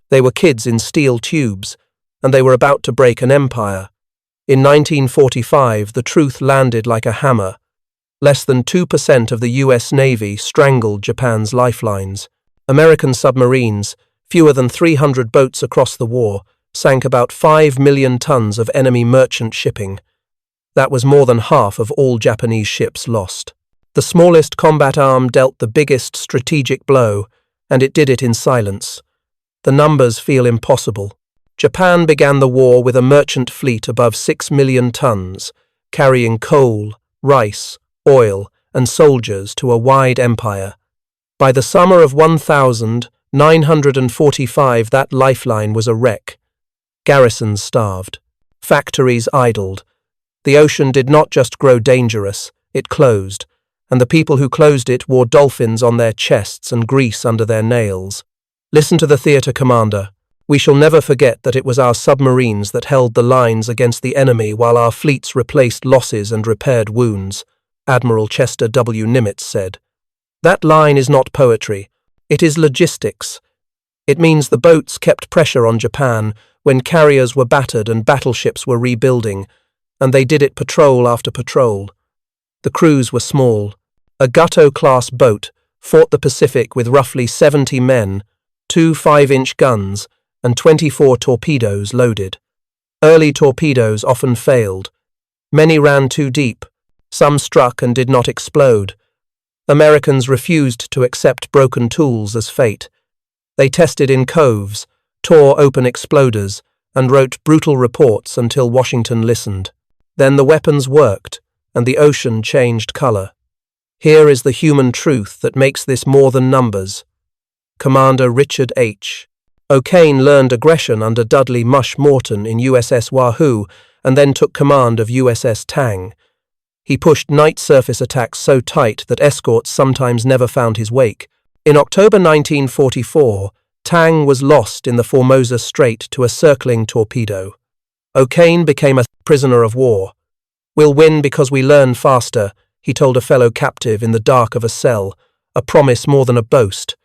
They were kids in steel tubes, and they were about to break an empire. In 1945, the truth landed like a hammer. Less than 2% of the US Navy strangled Japan's lifelines. American submarines, fewer than 300 boats across the war, sank about 5 million tons of enemy merchant shipping. That was more than half of all Japanese ships lost. The smallest combat arm dealt the biggest strategic blow, and it did it in silence. The numbers feel impossible. Japan began the war with a merchant fleet above 6 million tons, carrying coal, rice, oil, and soldiers to a wide empire. By the summer of 1945, that lifeline was a wreck. Garrisons starved. Factories idled. The ocean did not just grow dangerous, it closed, and the people who closed it wore dolphins on their chests and grease under their nails. Listen to the theatre commander. We shall never forget that it was our submarines that held the lines against the enemy while our fleets replaced losses and repaired wounds, Admiral Chester W. Nimitz said. That line is not poetry. It is logistics. It means the boats kept pressure on Japan when carriers were battered and battleships were rebuilding, and they did it patrol after patrol. The crews were small. A Gutto-class boat fought the Pacific with roughly 70 men, 2 5-inch guns, and 24 torpedoes loaded. Early torpedoes often failed. Many ran too deep. Some struck and did not explode. Americans refused to accept broken tools as fate. They tested in coves, tore open exploders, and wrote brutal reports until Washington listened. Then the weapons worked, and the ocean changed color. Here is the human truth that makes this more than numbers. Commander Richard H. O'Kane learned aggression under Dudley Mush Morton in USS Wahoo and then took command of USS Tang. He pushed night surface attacks so tight that escorts sometimes never found his wake. In October 1944, Tang was lost in the Formosa Strait to a circling torpedo. O'Kane became a prisoner of war. "We'll win because we learn faster," he told a fellow captive in the dark of a cell, a promise more than a boast.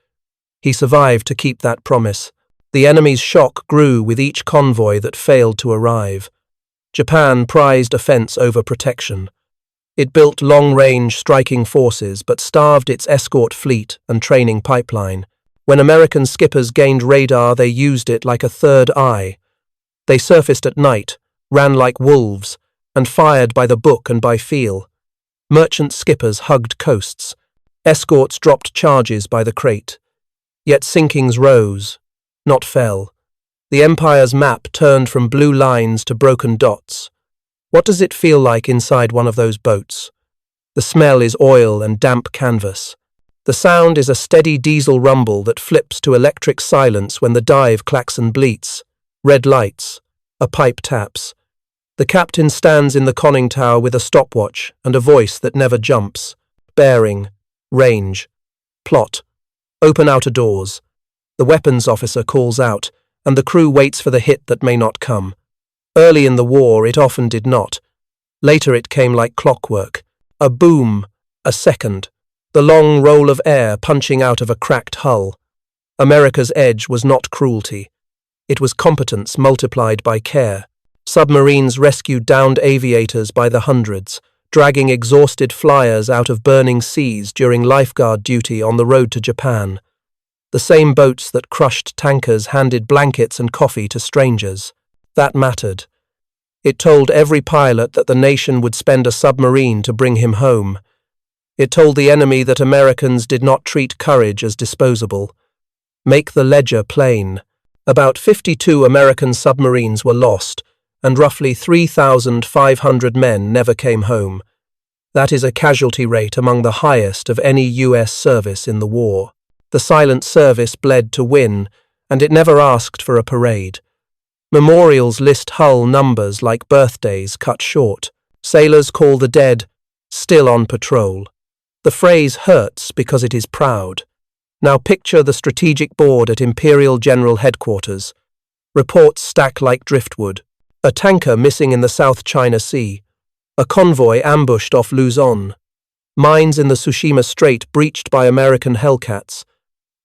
He survived to keep that promise. The enemy's shock grew with each convoy that failed to arrive. Japan prized offense over protection. It built long-range striking forces but starved its escort fleet and training pipeline. When American skippers gained radar, they used it like a third eye. They surfaced at night, ran like wolves, and fired by the book and by feel. Merchant skippers hugged coasts. Escorts dropped charges by the crate. Yet sinkings rose, not fell. The Empire's map turned from blue lines to broken dots. What does it feel like inside one of those boats? The smell is oil and damp canvas. The sound is a steady diesel rumble that flips to electric silence when the dive klaxon bleats. Red lights. A pipe taps. The captain stands in the conning tower with a stopwatch and a voice that never jumps. Bearing. Range. Plot. Open outer doors. The weapons officer calls out, and the crew waits for the hit that may not come. Early in the war, it often did not. Later it came like clockwork. A boom, a second, the long roll of air punching out of a cracked hull. America's edge was not cruelty. It was competence multiplied by care. Submarines rescued downed aviators by the hundreds, dragging exhausted flyers out of burning seas during lifeguard duty on the road to Japan. The same boats that crushed tankers handed blankets and coffee to strangers. That mattered. It told every pilot that the nation would spend a submarine to bring him home. It told the enemy that Americans did not treat courage as disposable. Make the ledger plain. About 52 American submarines were lost, and roughly 3,500 men never came home. That is a casualty rate among the highest of any US service in the war. The silent service bled to win, and it never asked for a parade. Memorials list hull numbers like birthdays cut short. Sailors call the dead still on patrol. The phrase hurts because it is proud. Now picture the strategic board at Imperial General Headquarters. Reports stack like driftwood. A tanker missing in the South China Sea. A convoy ambushed off Luzon. Mines in the Tsushima Strait breached by American Hellcats.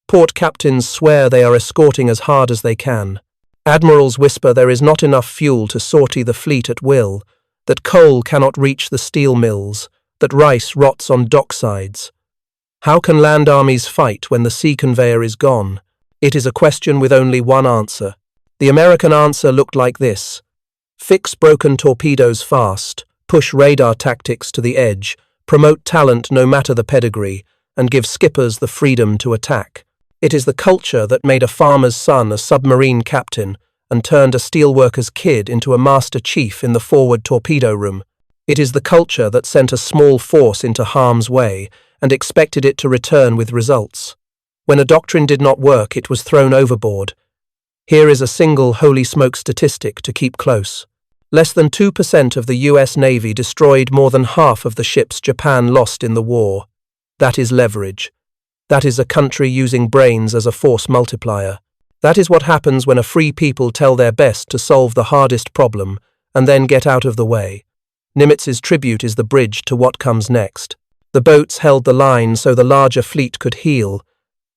Port captains swear they are escorting as hard as they can. Admirals whisper there is not enough fuel to sortie the fleet at will, that coal cannot reach the steel mills, that rice rots on docksides. How can land armies fight when the sea conveyor is gone? It is a question with only one answer. The American answer looked like this: fix broken torpedoes fast, push radar tactics to the edge, promote talent no matter the pedigree, and give skippers the freedom to attack. It is the culture that made a farmer's son a submarine captain and turned a steelworker's kid into a master chief in the forward torpedo room. It is the culture that sent a small force into harm's way and expected it to return with results. When a doctrine did not work, it was thrown overboard. Here is a single holy smoke statistic to keep close. Less than 2% of the US Navy destroyed more than half of the ships Japan lost in the war. That is leverage. That is a country using brains as a force multiplier. That is what happens when a free people tell their best to solve the hardest problem and then get out of the way. Nimitz's tribute is the bridge to what comes next. The boats held the line so the larger fleet could heal,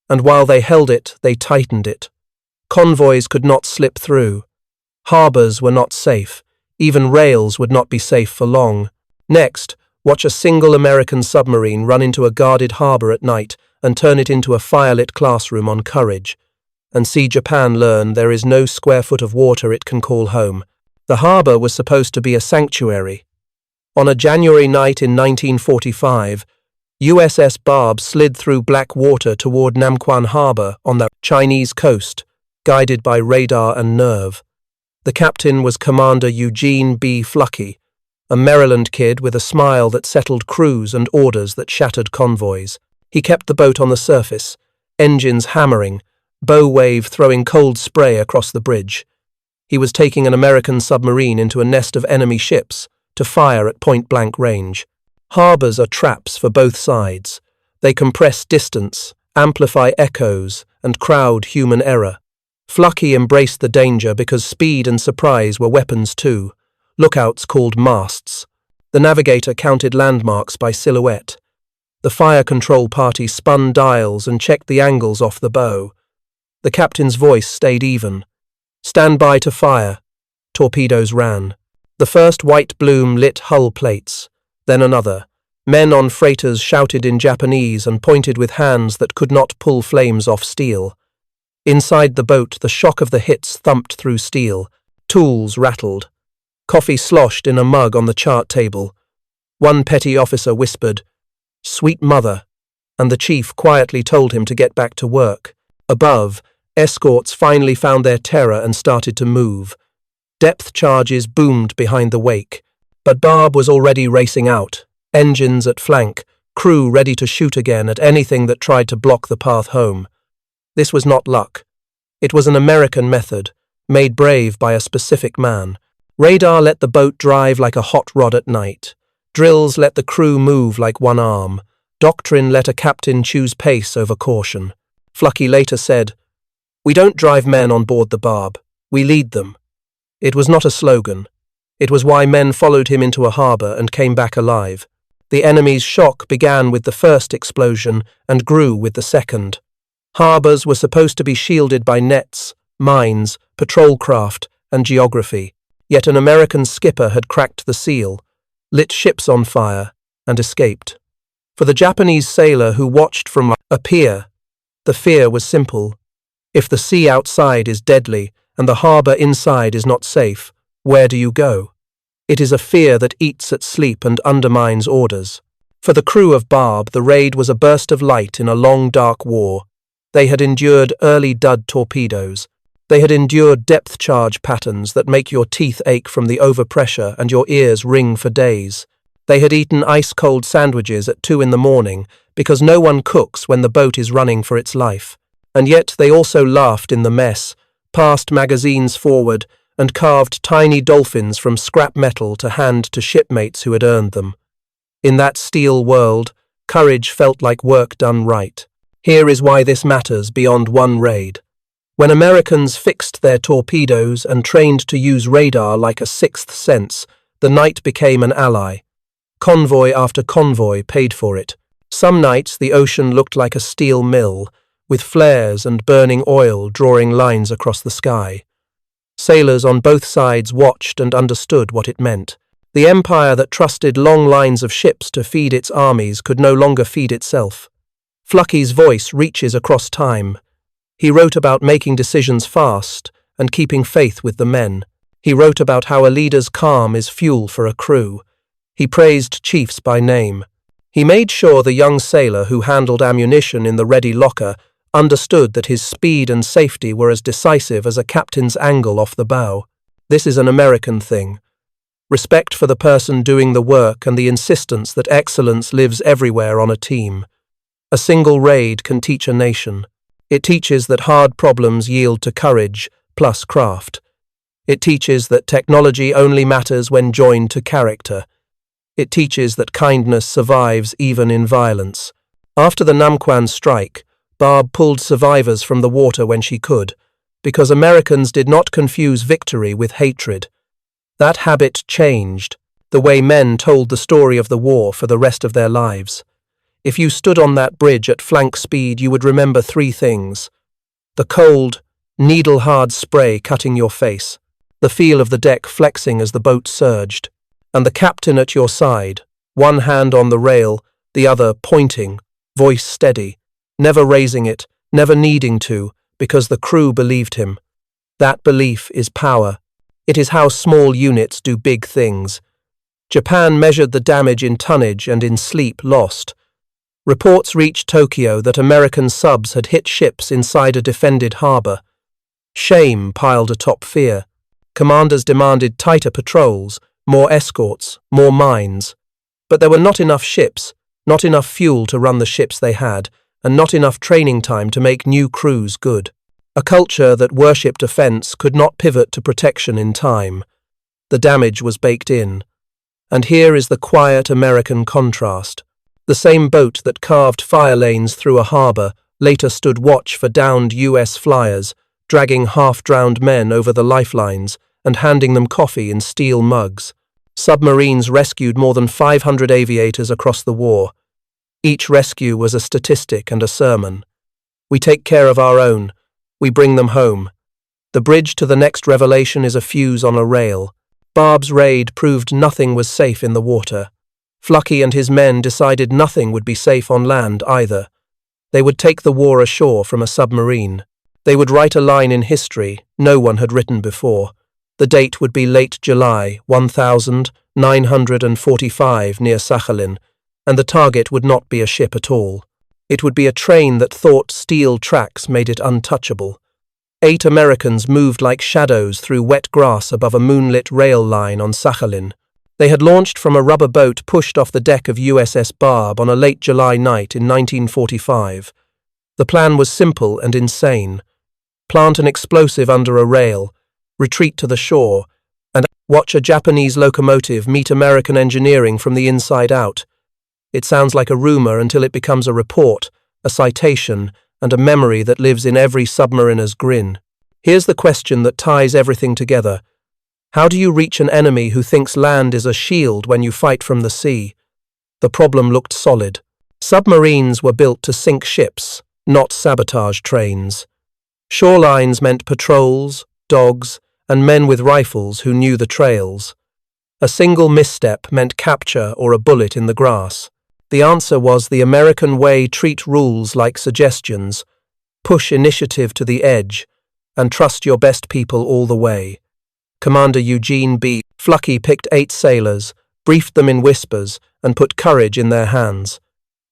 and while they held it, they tightened it. Convoys could not slip through. Harbors were not safe. Even rails would not be safe for long. Next, watch a single American submarine run into a guarded harbor at night and turn it into a firelit classroom on courage. And see Japan learn there is no square foot of water it can call home. The harbor was supposed to be a sanctuary. On a January night in 1945, USS Barb slid through black water toward Namquan Harbor on the Chinese coast, guided by radar and nerve. The captain was Commander Eugene B. Fluckey, a Maryland kid with a smile that settled crews and orders that shattered convoys. He kept the boat on the surface, engines hammering, bow wave throwing cold spray across the bridge. He was taking an American submarine into a nest of enemy ships to fire at point-blank range. Harbors are traps for both sides. They compress distance, amplify echoes, and crowd human error. Fluckey embraced the danger because speed and surprise were weapons too. Lookouts called masts. The navigator counted landmarks by silhouette. The fire control party spun dials and checked the angles off the bow. The captain's voice stayed even. Stand by to fire. Torpedoes ran. The first white bloom lit hull plates, then another. Men on freighters shouted in Japanese and pointed with hands that could not pull flames off steel. Inside the boat, the shock of the hits thumped through steel. Tools rattled. Coffee sloshed in a mug on the chart table. One petty officer whispered, "Sweet mother," and the chief quietly told him to get back to work. Above, escorts finally found their terror and started to move. Depth charges boomed behind the wake, but Barb was already racing out, engines at flank, crew ready to shoot again at anything that tried to block the path home. This was not luck. It was an American method, made brave by a specific man. Radar let the boat drive like a hot rod at night. Drills let the crew move like one arm. Doctrine let a captain choose pace over caution. Fluckey later said, "We don't drive men on board the Barb, we lead them." It was not a slogan. It was why men followed him into a harbor and came back alive. The enemy's shock began with the first explosion and grew with the second. Harbors were supposed to be shielded by nets, mines, patrol craft, and geography. Yet an American skipper had cracked the seal, lit ships on fire, and escaped. For the Japanese sailor who watched from a pier, the fear was simple. If the sea outside is deadly and the harbor inside is not safe, where do you go? It is a fear that eats at sleep and undermines orders. For the crew of Barb, the raid was a burst of light in a long, dark war. They had endured early dud torpedoes. They had endured depth charge patterns that make your teeth ache from the overpressure and your ears ring for days. They had eaten ice-cold sandwiches at 2 a.m. because no one cooks when the boat is running for its life. And yet they also laughed in the mess, passed magazines forward, and carved tiny dolphins from scrap metal to hand to shipmates who had earned them. In that steel world, courage felt like work done right. Here is why this matters beyond one raid. When Americans fixed their torpedoes and trained to use radar like a sixth sense, the night became an ally. Convoy after convoy paid for it. Some nights the ocean looked like a steel mill, with flares and burning oil drawing lines across the sky. Sailors on both sides watched and understood what it meant. The empire that trusted long lines of ships to feed its armies could no longer feed itself. Flucky's voice reaches across time. He wrote about making decisions fast and keeping faith with the men. He wrote about how a leader's calm is fuel for a crew. He praised chiefs by name. He made sure the young sailor who handled ammunition in the ready locker understood that his speed and safety were as decisive as a captain's angle off the bow. This is an American thing. Respect for the person doing the work and the insistence that excellence lives everywhere on a team. A single raid can teach a nation. It teaches that hard problems yield to courage plus craft. It teaches that technology only matters when joined to character. It teaches that kindness survives even in violence. After the Namquan strike, Barb pulled survivors from the water when she could, because Americans did not confuse victory with hatred. That habit changed the way men told the story of the war for the rest of their lives. If you stood on that bridge at flank speed, you would remember three things: the cold, needle-hard spray cutting your face, the feel of the deck flexing as the boat surged, and the captain at your side, one hand on the rail, the other pointing, voice steady, never raising it, never needing to, because the crew believed him. That belief is power. It is how small units do big things. Japan measured the damage in tonnage and in sleep lost. Reports reached Tokyo that American subs had hit ships inside a defended harbor. Shame piled atop fear. Commanders demanded tighter patrols, more escorts, more mines. But there were not enough ships, not enough fuel to run the ships they had, and not enough training time to make new crews good. A culture that worshipped offense could not pivot to protection in time. The damage was baked in. And here is the quiet American contrast. The same boat that carved fire lanes through a harbor later stood watch for downed US flyers, dragging half-drowned men over the lifelines and handing them coffee in steel mugs. Submarines rescued more than 500 aviators across the war. Each rescue was a statistic and a sermon. We take care of our own. We bring them home. The bridge to the next revelation is a fuse on a rail. Barb's raid proved nothing was safe in the water. Flucky and his men decided nothing would be safe on land either. They would take the war ashore from a submarine. They would write a line in history no one had written before. The date would be late July 1945 near Sakhalin, and the target would not be a ship at all. It would be a train that thought steel tracks made it untouchable. 8 Americans moved like shadows through wet grass above a moonlit rail line on Sakhalin. They had launched from a rubber boat pushed off the deck of USS Barb on a late July night in 1945. The plan was simple and insane. Plant an explosive under a rail, retreat to the shore, and watch a Japanese locomotive meet American engineering from the inside out. It sounds like a rumor until it becomes a report, a citation, and a memory that lives in every submariner's grin. Here's the question that ties everything together. How do you reach an enemy who thinks land is a shield when you fight from the sea? The problem looked solid. Submarines were built to sink ships, not sabotage trains. Shorelines meant patrols, dogs, and men with rifles who knew the trails. A single misstep meant capture or a bullet in the grass. The answer was the American way: treat rules like suggestions, push initiative to the edge, and trust your best people all the way. Commander Eugene B. Flucky picked 8 sailors, briefed them in whispers, and put courage in their hands.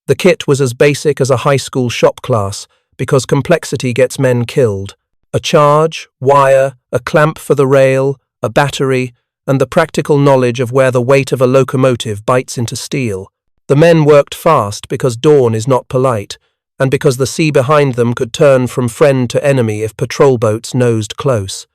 The kit was as basic as a high school shop class, because complexity gets men killed. A charge, wire, a clamp for the rail, a battery, and the practical knowledge of where the weight of a locomotive bites into steel. The men worked fast because dawn is not polite, and because the sea behind them could turn from friend to enemy if patrol boats nosed close.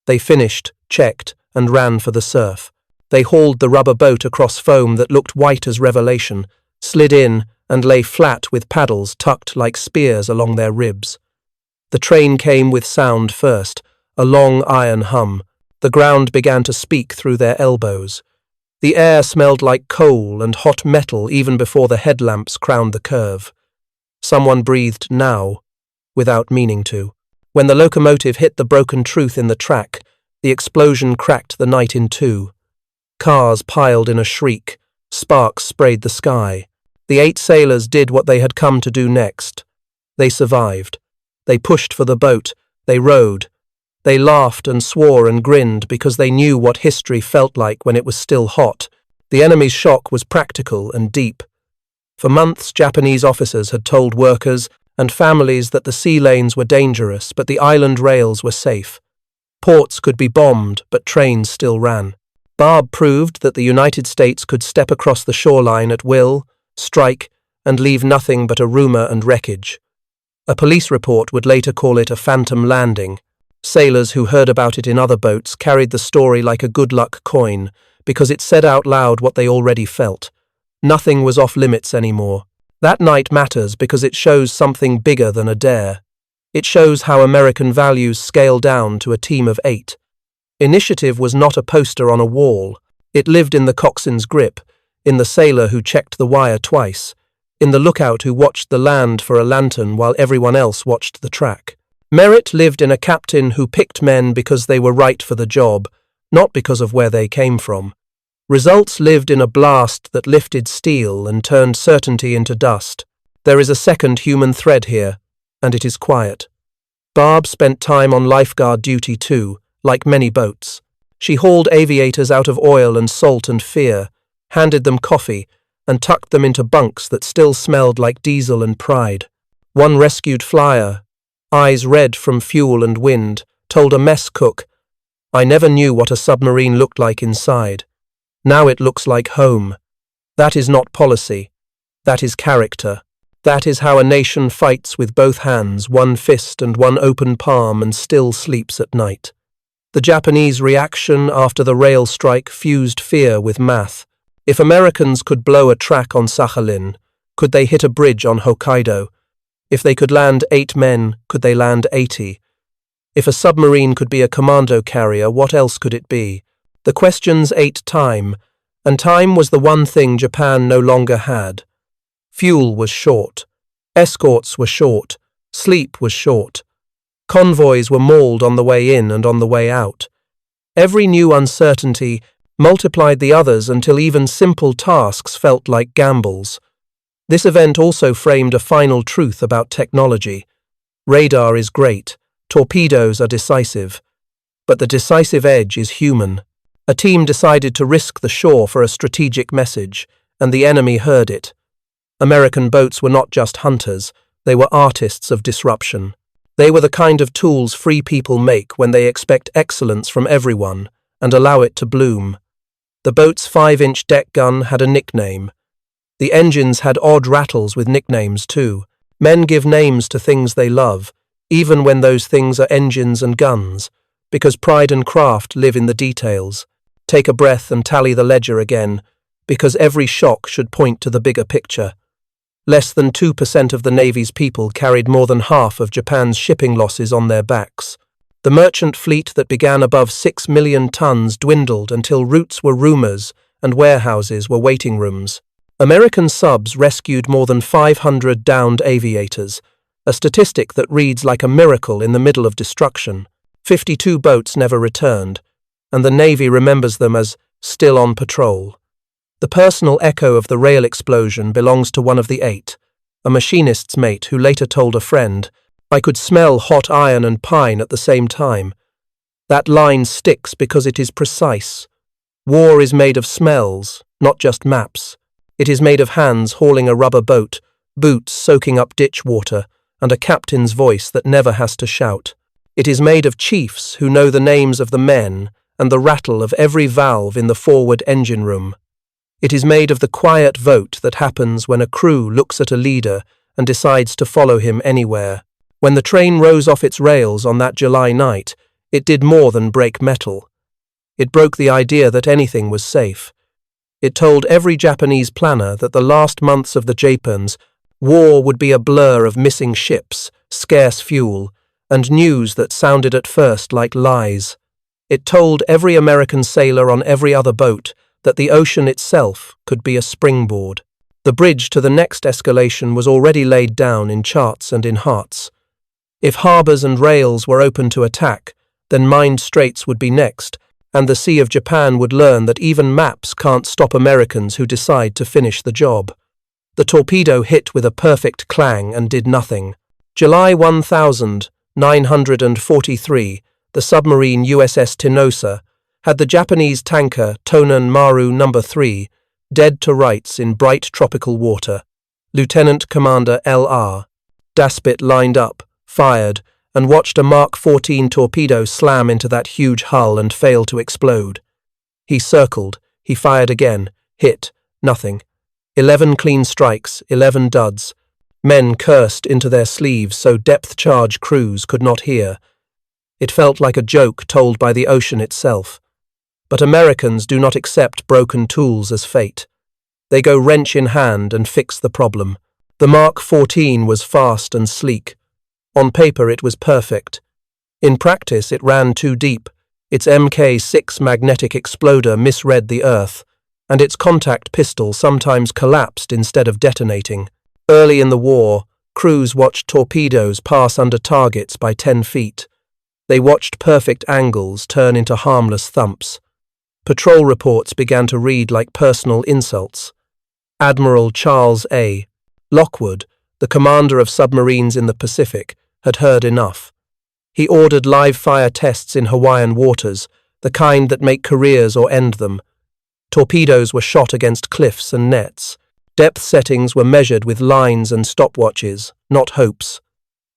They finished, checked, and ran for the surf. They hauled the rubber boat across foam that looked white as revelation, slid in, and lay flat with paddles tucked like spears along their ribs. The train came with sound first, a long iron hum. The ground began to speak through their elbows. The air smelled like coal and hot metal even before the headlamps crowned the curve. Someone breathed now. without meaning to. When the locomotive hit the broken truth in the track, the explosion cracked the night in two. Cars piled in a shriek, sparks sprayed the sky. The 8 sailors did what they had come to do next. They survived. They pushed for the boat. They rowed. They laughed and swore and grinned because they knew what history felt like when it was still hot. The enemy's shock was practical and deep. For months, Japanese officers had told workers and families that the sea lanes were dangerous, but the island rails were safe. Ports could be bombed, but trains still ran. Barb proved that the United States could step across the shoreline at will, strike, and leave nothing but a rumor and wreckage. A police report would later call it a phantom landing. Sailors who heard about it in other boats carried the story like a good luck coin, because it said out loud what they already felt. Nothing was off limits anymore. That night matters because it shows something bigger than a dare. It shows how American values scale down to a team of 8. Initiative was not a poster on a wall. It lived in the coxswain's grip, in the sailor who checked the wire twice, in the lookout who watched the land for a lantern while everyone else watched the track. Merit lived in a captain who picked men because they were right for the job, not because of where they came from. Results lived in a blast that lifted steel and turned certainty into dust. There is a second human thread here, and it is quiet. Barb spent time on lifeguard duty too, like many boats. She hauled aviators out of oil and salt and fear, handed them coffee, and tucked them into bunks that still smelled like diesel and pride. One rescued flyer, eyes red from fuel and wind, told a mess cook, "I never knew what a submarine looked like inside. Now it looks like home." That is not policy. That is character. That is how a nation fights with both hands, one fist and one open palm, and still sleeps at night. The Japanese reaction after the rail strike fused fear with math. If Americans could blow a track on Sakhalin, could they hit a bridge on Hokkaido? If they could land 8 men, could they land 80? If a submarine could be a commando carrier, what else could it be? The questions ate time, and time was the one thing Japan no longer had. Fuel was short. Escorts were short. Sleep was short. Convoys were mauled on the way in and on the way out. Every new uncertainty multiplied the others until even simple tasks felt like gambles. This event also framed a final truth about technology. Radar is great. Torpedoes are decisive. But the decisive edge is human. A team decided to risk the shore for a strategic message, and the enemy heard it. American boats were not just hunters, they were artists of disruption. They were the kind of tools free people make when they expect excellence from everyone and allow it to bloom. The boat's 5-inch deck gun had a nickname. The engines had odd rattles with nicknames too. Men give names to things they love, even when those things are engines and guns, because pride and craft live in the details. Take a breath and tally the ledger again, because every shock should point to the bigger picture. Less than 2% of the Navy's people carried more than half of Japan's shipping losses on their backs. The merchant fleet that began above 6 million tons dwindled until routes were rumors and warehouses were waiting rooms. American subs rescued more than 500 downed aviators, a statistic that reads like a miracle in the middle of destruction. 52 boats never returned, and the Navy remembers them as still on patrol. The personal echo of the rail explosion belongs to one of the 8, a machinist's mate who later told a friend, "I could smell hot iron and pine at the same time." That line sticks because it is precise. War is made of smells, not just maps. It is made of hands hauling a rubber boat, boots soaking up ditch water, and a captain's voice that never has to shout. It is made of chiefs who know the names of the men and the rattle of every valve in the forward engine room. It is made of the quiet vote that happens when a crew looks at a leader and decides to follow him anywhere. When the train rose off its rails on that July night, it did more than break metal. It broke the idea that anything was safe. It told every Japanese planner that the last months of the Japans, war would be a blur of missing ships, scarce fuel, and news that sounded at first like lies. It told every American sailor on every other boat that the ocean itself could be a springboard. The bridge to the next escalation was already laid down in charts and in hearts. If harbors and rails were open to attack, then mined straits would be next, and the Sea of Japan would learn that even maps can't stop Americans who decide to finish the job. The torpedo hit with a perfect clang and did nothing. July 1943, the submarine USS Tinosa had the Japanese tanker Tonan Maru No. 3 dead to rights in bright tropical water. Lieutenant Commander L.R. Daspit lined up, fired, and watched a Mark 14 torpedo slam into that huge hull and fail to explode. He circled, he fired again, hit, nothing. 11 clean strikes, 11 duds. Men cursed into their sleeves so depth-charge crews could not hear. It felt like a joke told by the ocean itself. But Americans do not accept broken tools as fate. They go wrench in hand and fix the problem. The Mark 14 was fast and sleek. On paper it was perfect. In practice it ran too deep. Its Mk6 magnetic exploder misread the Earth, and its contact pistol sometimes collapsed instead of detonating. Early in the war, crews watched torpedoes pass under targets by 10 feet. They watched perfect angles turn into harmless thumps. Patrol reports began to read like personal insults. Admiral Charles A. Lockwood, the commander of submarines in the Pacific, had heard enough. He ordered live-fire tests in Hawaiian waters, the kind that make careers or end them. Torpedoes were shot against cliffs and nets. Depth settings were measured with lines and stopwatches, not hopes.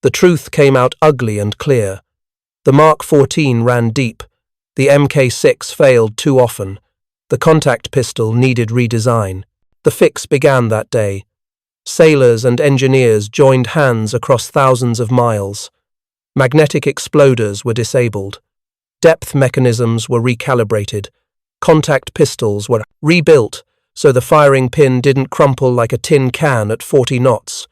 The truth came out ugly and clear. The Mark 14 ran deep. The Mk6 failed too often. The contact pistol needed redesign. The fix began that day. Sailors and engineers joined hands across thousands of miles. Magnetic exploders were disabled. Depth mechanisms were recalibrated. Contact pistols were rebuilt so the firing pin didn't crumple like a tin can at 40 knots.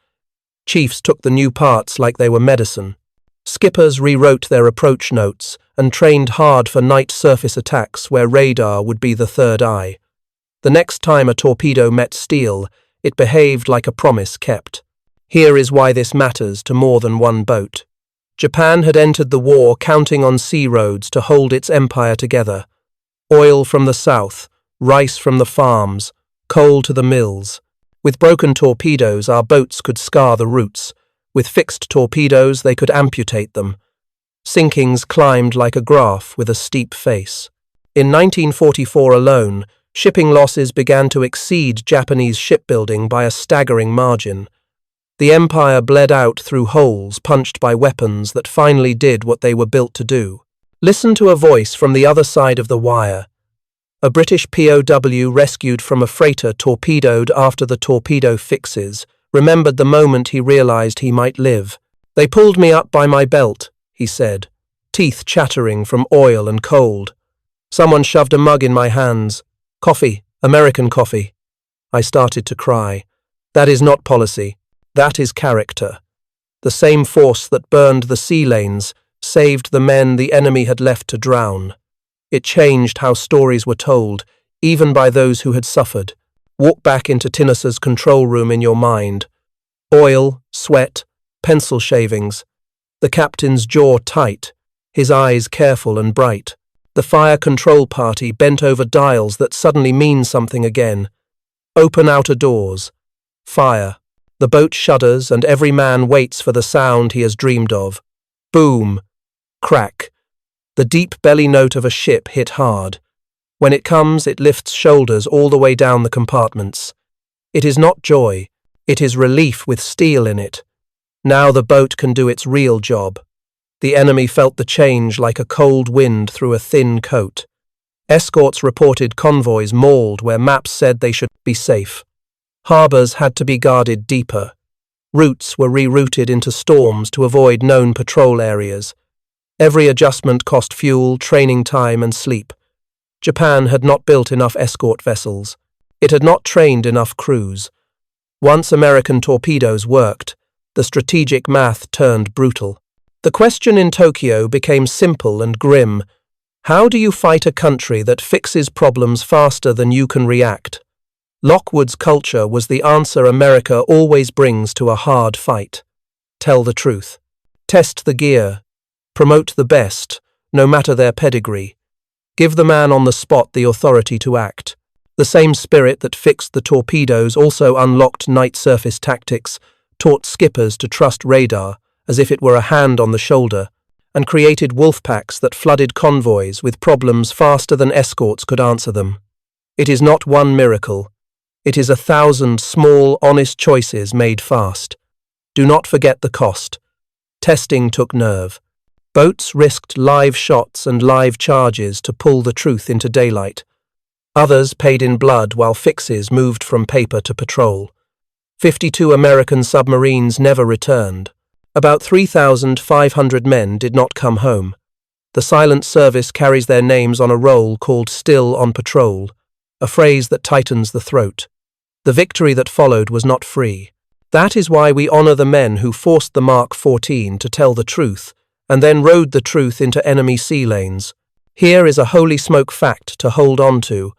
Chiefs took the new parts like they were medicine. Skippers rewrote their approach notes and trained hard for night surface attacks where radar would be the third eye. The next time a torpedo met steel, it behaved like a promise kept. Here is why this matters to more than one boat. Japan had entered the war counting on sea roads to hold its empire together. Oil from the south, rice from the farms, coal to the mills. With broken torpedoes, our boats could scar the routes. With fixed torpedoes, they could amputate them. Sinkings climbed like a graph with a steep face. In 1944 alone, shipping losses began to exceed Japanese shipbuilding by a staggering margin. The empire bled out through holes punched by weapons that finally did what they were built to do. Listen to a voice from the other side of the wire. A British POW rescued from a freighter torpedoed after the torpedo fixes remembered the moment he realized he might live. "They pulled me up by my belt," he said, teeth chattering from oil and cold. "Someone shoved a mug in my hands. Coffee, American coffee." I started to cry. That is not policy. That is character. The same force that burned the sea lanes saved the men the enemy had left to drown. It changed how stories were told, even by those who had suffered. Walk back into Tinosa's control room in your mind. Oil, sweat, pencil shavings. The captain's jaw tight, his eyes careful and bright. The fire control party bent over dials that suddenly mean something again. Open outer doors. Fire. The boat shudders and every man waits for the sound he has dreamed of. Boom. Crack. The deep belly note of a ship hit hard. When it comes, it lifts shoulders all the way down the compartments. It is not joy. It is relief with steel in it. Now the boat can do its real job. The enemy felt the change like a cold wind through a thin coat. Escorts reported convoys mauled where maps said they should be safe. Harbors had to be guarded deeper. Routes were rerouted into storms to avoid known patrol areas. Every adjustment cost fuel, training time, and sleep. Japan had not built enough escort vessels. It had not trained enough crews. Once American torpedoes worked, the strategic math turned brutal. The question in Tokyo became simple and grim. How do you fight a country that fixes problems faster than you can react? Lockwood's culture was the answer America always brings to a hard fight. Tell the truth. Test the gear. Promote the best, no matter their pedigree. Give the man on the spot the authority to act. The same spirit that fixed the torpedoes also unlocked night surface tactics, taught skippers to trust radar as if it were a hand on the shoulder, and created wolf packs that flooded convoys with problems faster than escorts could answer them. It is not one miracle. It is 1,000 small, honest choices made fast. Do not forget the cost. Testing took nerve. Boats risked live shots and live charges to pull the truth into daylight. Others paid in blood while fixes moved from paper to patrol. 52 American submarines never returned. About 3,500 men did not come home. The silent service carries their names on a roll called "Still on Patrol," a phrase that tightens the throat. The victory that followed was not free. That is why we honor the men who forced the Mark 14 to tell the truth, and then rode the truth into enemy sea lanes. Here is a holy smoke fact to hold on to.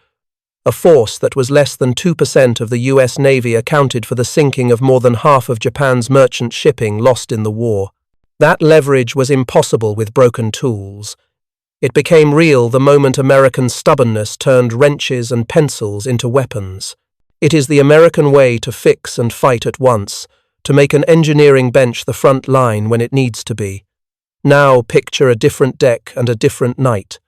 A force that was less than 2% of the US Navy accounted for the sinking of more than half of Japan's merchant shipping lost in the war. That leverage was impossible with broken tools. It became real the moment American stubbornness turned wrenches and pencils into weapons. It is the American way to fix and fight at once, to make an engineering bench the front line when it needs to be. Now picture a different deck and a different night.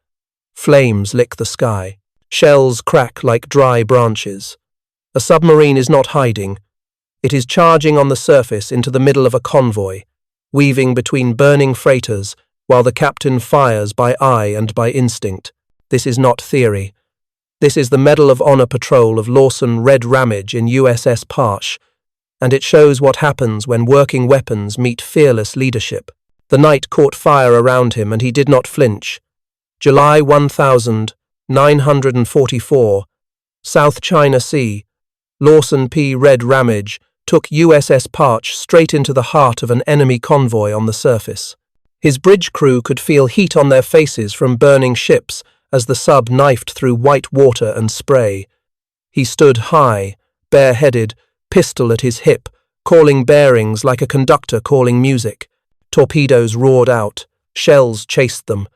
Flames lick the sky. Shells crack like dry branches. A submarine is not hiding. It is charging on the surface into the middle of a convoy, weaving between burning freighters while the captain fires by eye and by instinct. This is not theory. This is the Medal of Honor patrol of Lawson Red Ramage in USS Parche, and it shows what happens when working weapons meet fearless leadership. The night caught fire around him and he did not flinch. July 1944, South China Sea. Lawson P. Red Ramage took USS Parche straight into the heart of an enemy convoy on the surface. His bridge crew could feel heat on their faces from burning ships as the sub knifed through white water and spray. He stood high, bareheaded, pistol at his hip, calling bearings like a conductor calling music. Torpedoes roared out. Shells chased them.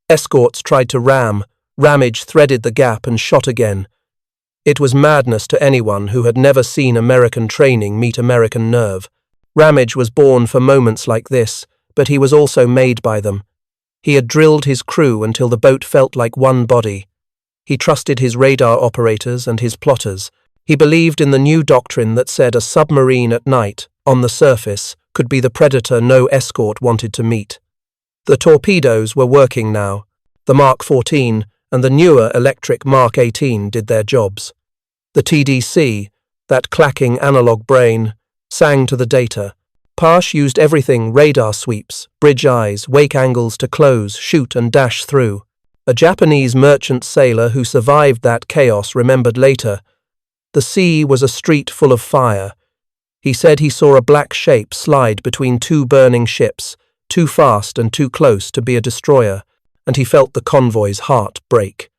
Escorts tried to ram. Ramage threaded the gap and shot again. It was madness to anyone who had never seen American training meet American nerve. Ramage was born for moments like this, but he was also made by them. He had drilled his crew until the boat felt like one body. He trusted his radar operators and his plotters. He believed in the new doctrine that said a submarine at night, on the surface, could be the predator no escort wanted to meet. The torpedoes were working now. The Mark 14 and the newer electric Mark 18 did their jobs. The TDC, that clacking analog brain, sang to the data. Parche used everything: radar sweeps, bridge eyes, wake angles to close, shoot and dash through. A Japanese merchant sailor who survived that chaos remembered later. The sea was a street full of fire. He said he saw a black shape slide between two burning ships, too fast and too close to be a destroyer, and he felt the convoy's heart break.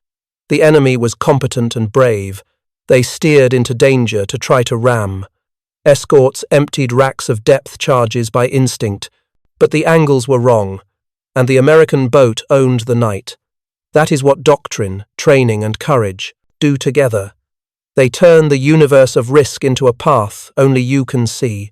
The enemy was competent and brave. They steered into danger to try to ram. Escorts emptied racks of depth charges by instinct, but the angles were wrong, and the American boat owned the night. That is what doctrine, training, and courage do together. They turn the universe of risk into a path only you can see.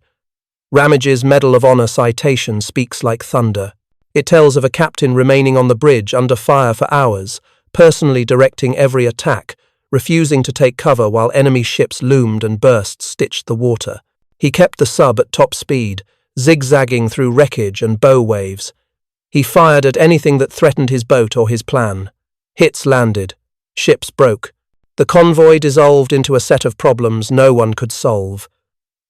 Ramage's Medal of Honor citation speaks like thunder. It tells of a captain remaining on the bridge under fire for hours, personally directing every attack, refusing to take cover while enemy ships loomed and bursts stitched the water. He kept the sub at top speed, zigzagging through wreckage and bow waves. He fired at anything that threatened his boat or his plan. Hits landed. Ships broke. The convoy dissolved into a set of problems no one could solve.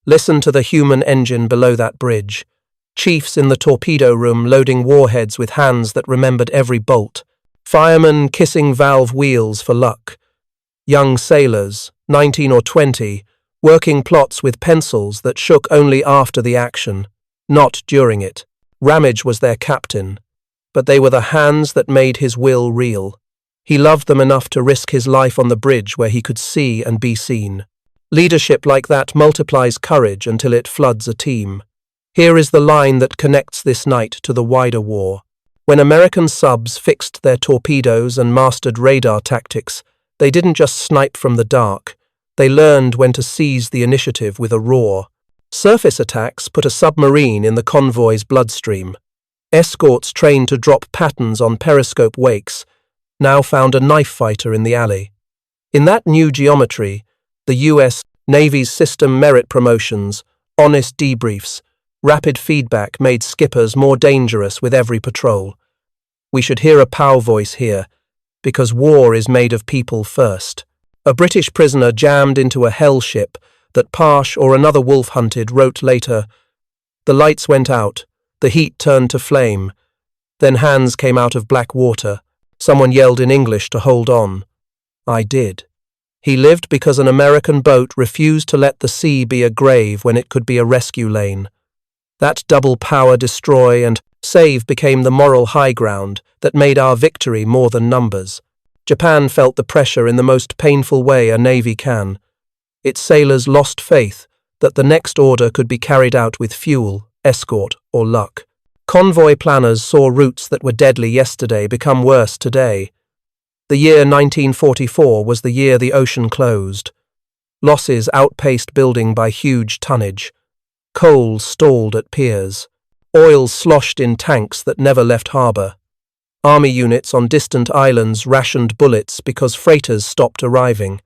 Listen to the human engine below that bridge. Chiefs in the torpedo room loading warheads with hands that remembered every bolt. Firemen kissing valve wheels for luck. Young sailors, 19 or 20, working plots with pencils that shook only after the action, not during it. Ramage was their captain, but they were the hands that made his will real. He loved them enough to risk his life on the bridge where he could see and be seen. Leadership like that multiplies courage until it floods a team. Here is the line that connects this night to the wider war. When American subs fixed their torpedoes and mastered radar tactics, they didn't just snipe from the dark. They learned when to seize the initiative with a roar. Surface attacks put a submarine in the convoy's bloodstream. Escorts trained to drop patterns on periscope wakes now found a knife fighter in the alley. In that new geometry, the U.S. Navy's system merit promotions, honest debriefs, rapid feedback made skippers more dangerous with every patrol. We should hear a POW voice here, because war is made of people first. A British prisoner jammed into a hell ship that Parsh or another wolf hunted wrote later, "The lights went out, the heat turned to flame. Then hands came out of black water. Someone yelled in English to hold on. I did." He lived because an American boat refused to let the sea be a grave when it could be a rescue lane. That double power destroy and save became the moral high ground that made our victory more than numbers. Japan felt the pressure in the most painful way a navy can. Its sailors lost faith that the next order could be carried out with fuel, escort, or luck. Convoy planners saw routes that were deadly yesterday become worse today. The year 1944 was the year the ocean closed. Losses outpaced building by huge tonnage. Coal stalled at piers. Oil sloshed in tanks that never left harbour. Army units on distant islands rationed bullets because freighters stopped arriving.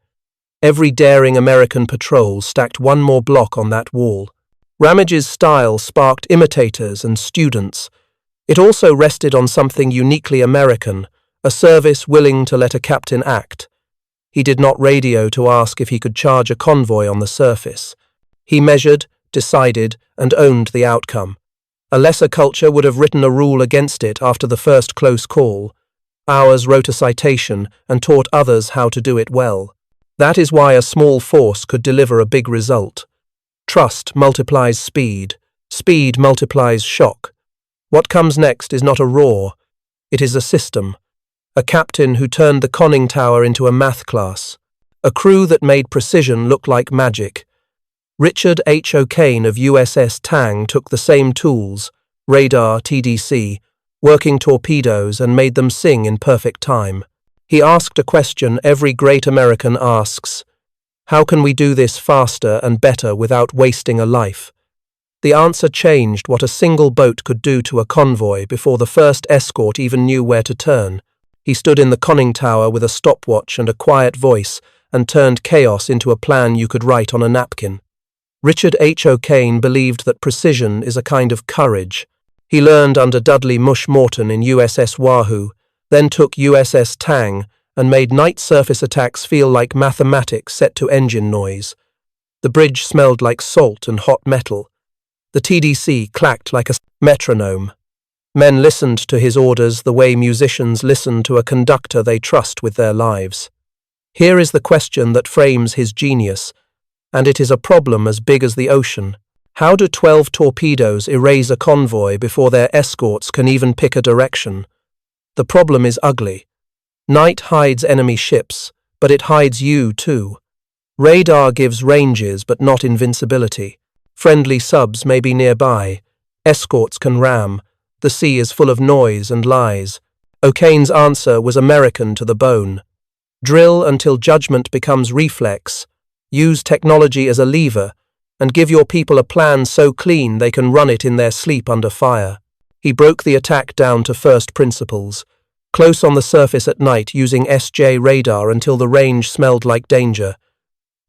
Every daring American patrol stacked one more block on that wall. Ramage's style sparked imitators and students. It also rested on something uniquely American, a service willing to let a captain act. He did not radio to ask if he could charge a convoy on the surface. He measured, decided, and owned the outcome. A lesser culture would have written a rule against it after the first close call. Ours wrote a citation and taught others how to do it well. That is why a small force could deliver a big result. Trust multiplies speed. Speed multiplies shock. What comes next is not a roar. It is a system. A captain who turned the conning tower into a math class. A crew that made precision look like magic. Richard H. O'Kane of USS Tang took the same tools, radar, TDC, working torpedoes, and made them sing in perfect time. He asked a question every great American asks: how can we do this faster and better without wasting a life? The answer changed what a single boat could do to a convoy before the first escort even knew where to turn. He stood in the conning tower with a stopwatch and a quiet voice and turned chaos into a plan you could write on a napkin. Richard H. O'Kane believed that precision is a kind of courage. He learned under Dudley Mush Morton in USS Wahoo, then took USS Tang, and made night surface attacks feel like mathematics set to engine noise. The bridge smelled like salt and hot metal. The TDC clacked like a metronome. Men listened to his orders the way musicians listen to a conductor they trust with their lives. Here is the question that frames his genius, and it is a problem as big as the ocean. How do 12 torpedoes erase a convoy before their escorts can even pick a direction? The problem is ugly. Night hides enemy ships, but it hides you too. Radar gives ranges but not invincibility. Friendly subs may be nearby. Escorts can ram. The sea is full of noise and lies. O'Kane's answer was American to the bone. Drill until judgment becomes reflex. Use technology as a lever, and give your people a plan so clean they can run it in their sleep under fire. He broke the attack down to first principles. Close on the surface at night using SJ radar until the range smelled like danger.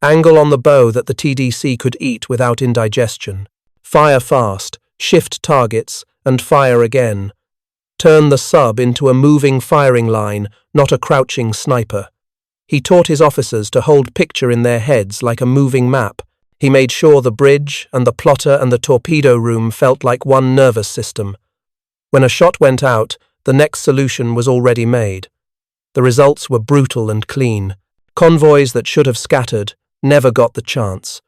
Angle on the bow that the TDC could eat without indigestion. Fire fast, shift targets, and fire again. Turn the sub into a moving firing line, not a crouching sniper. He taught his officers to hold picture in their heads like a moving map. He made sure the bridge and the plotter and the torpedo room felt like one nervous system. When a shot went out, the next solution was already made. The results were brutal and clean. Convoys that should have scattered never got the chance.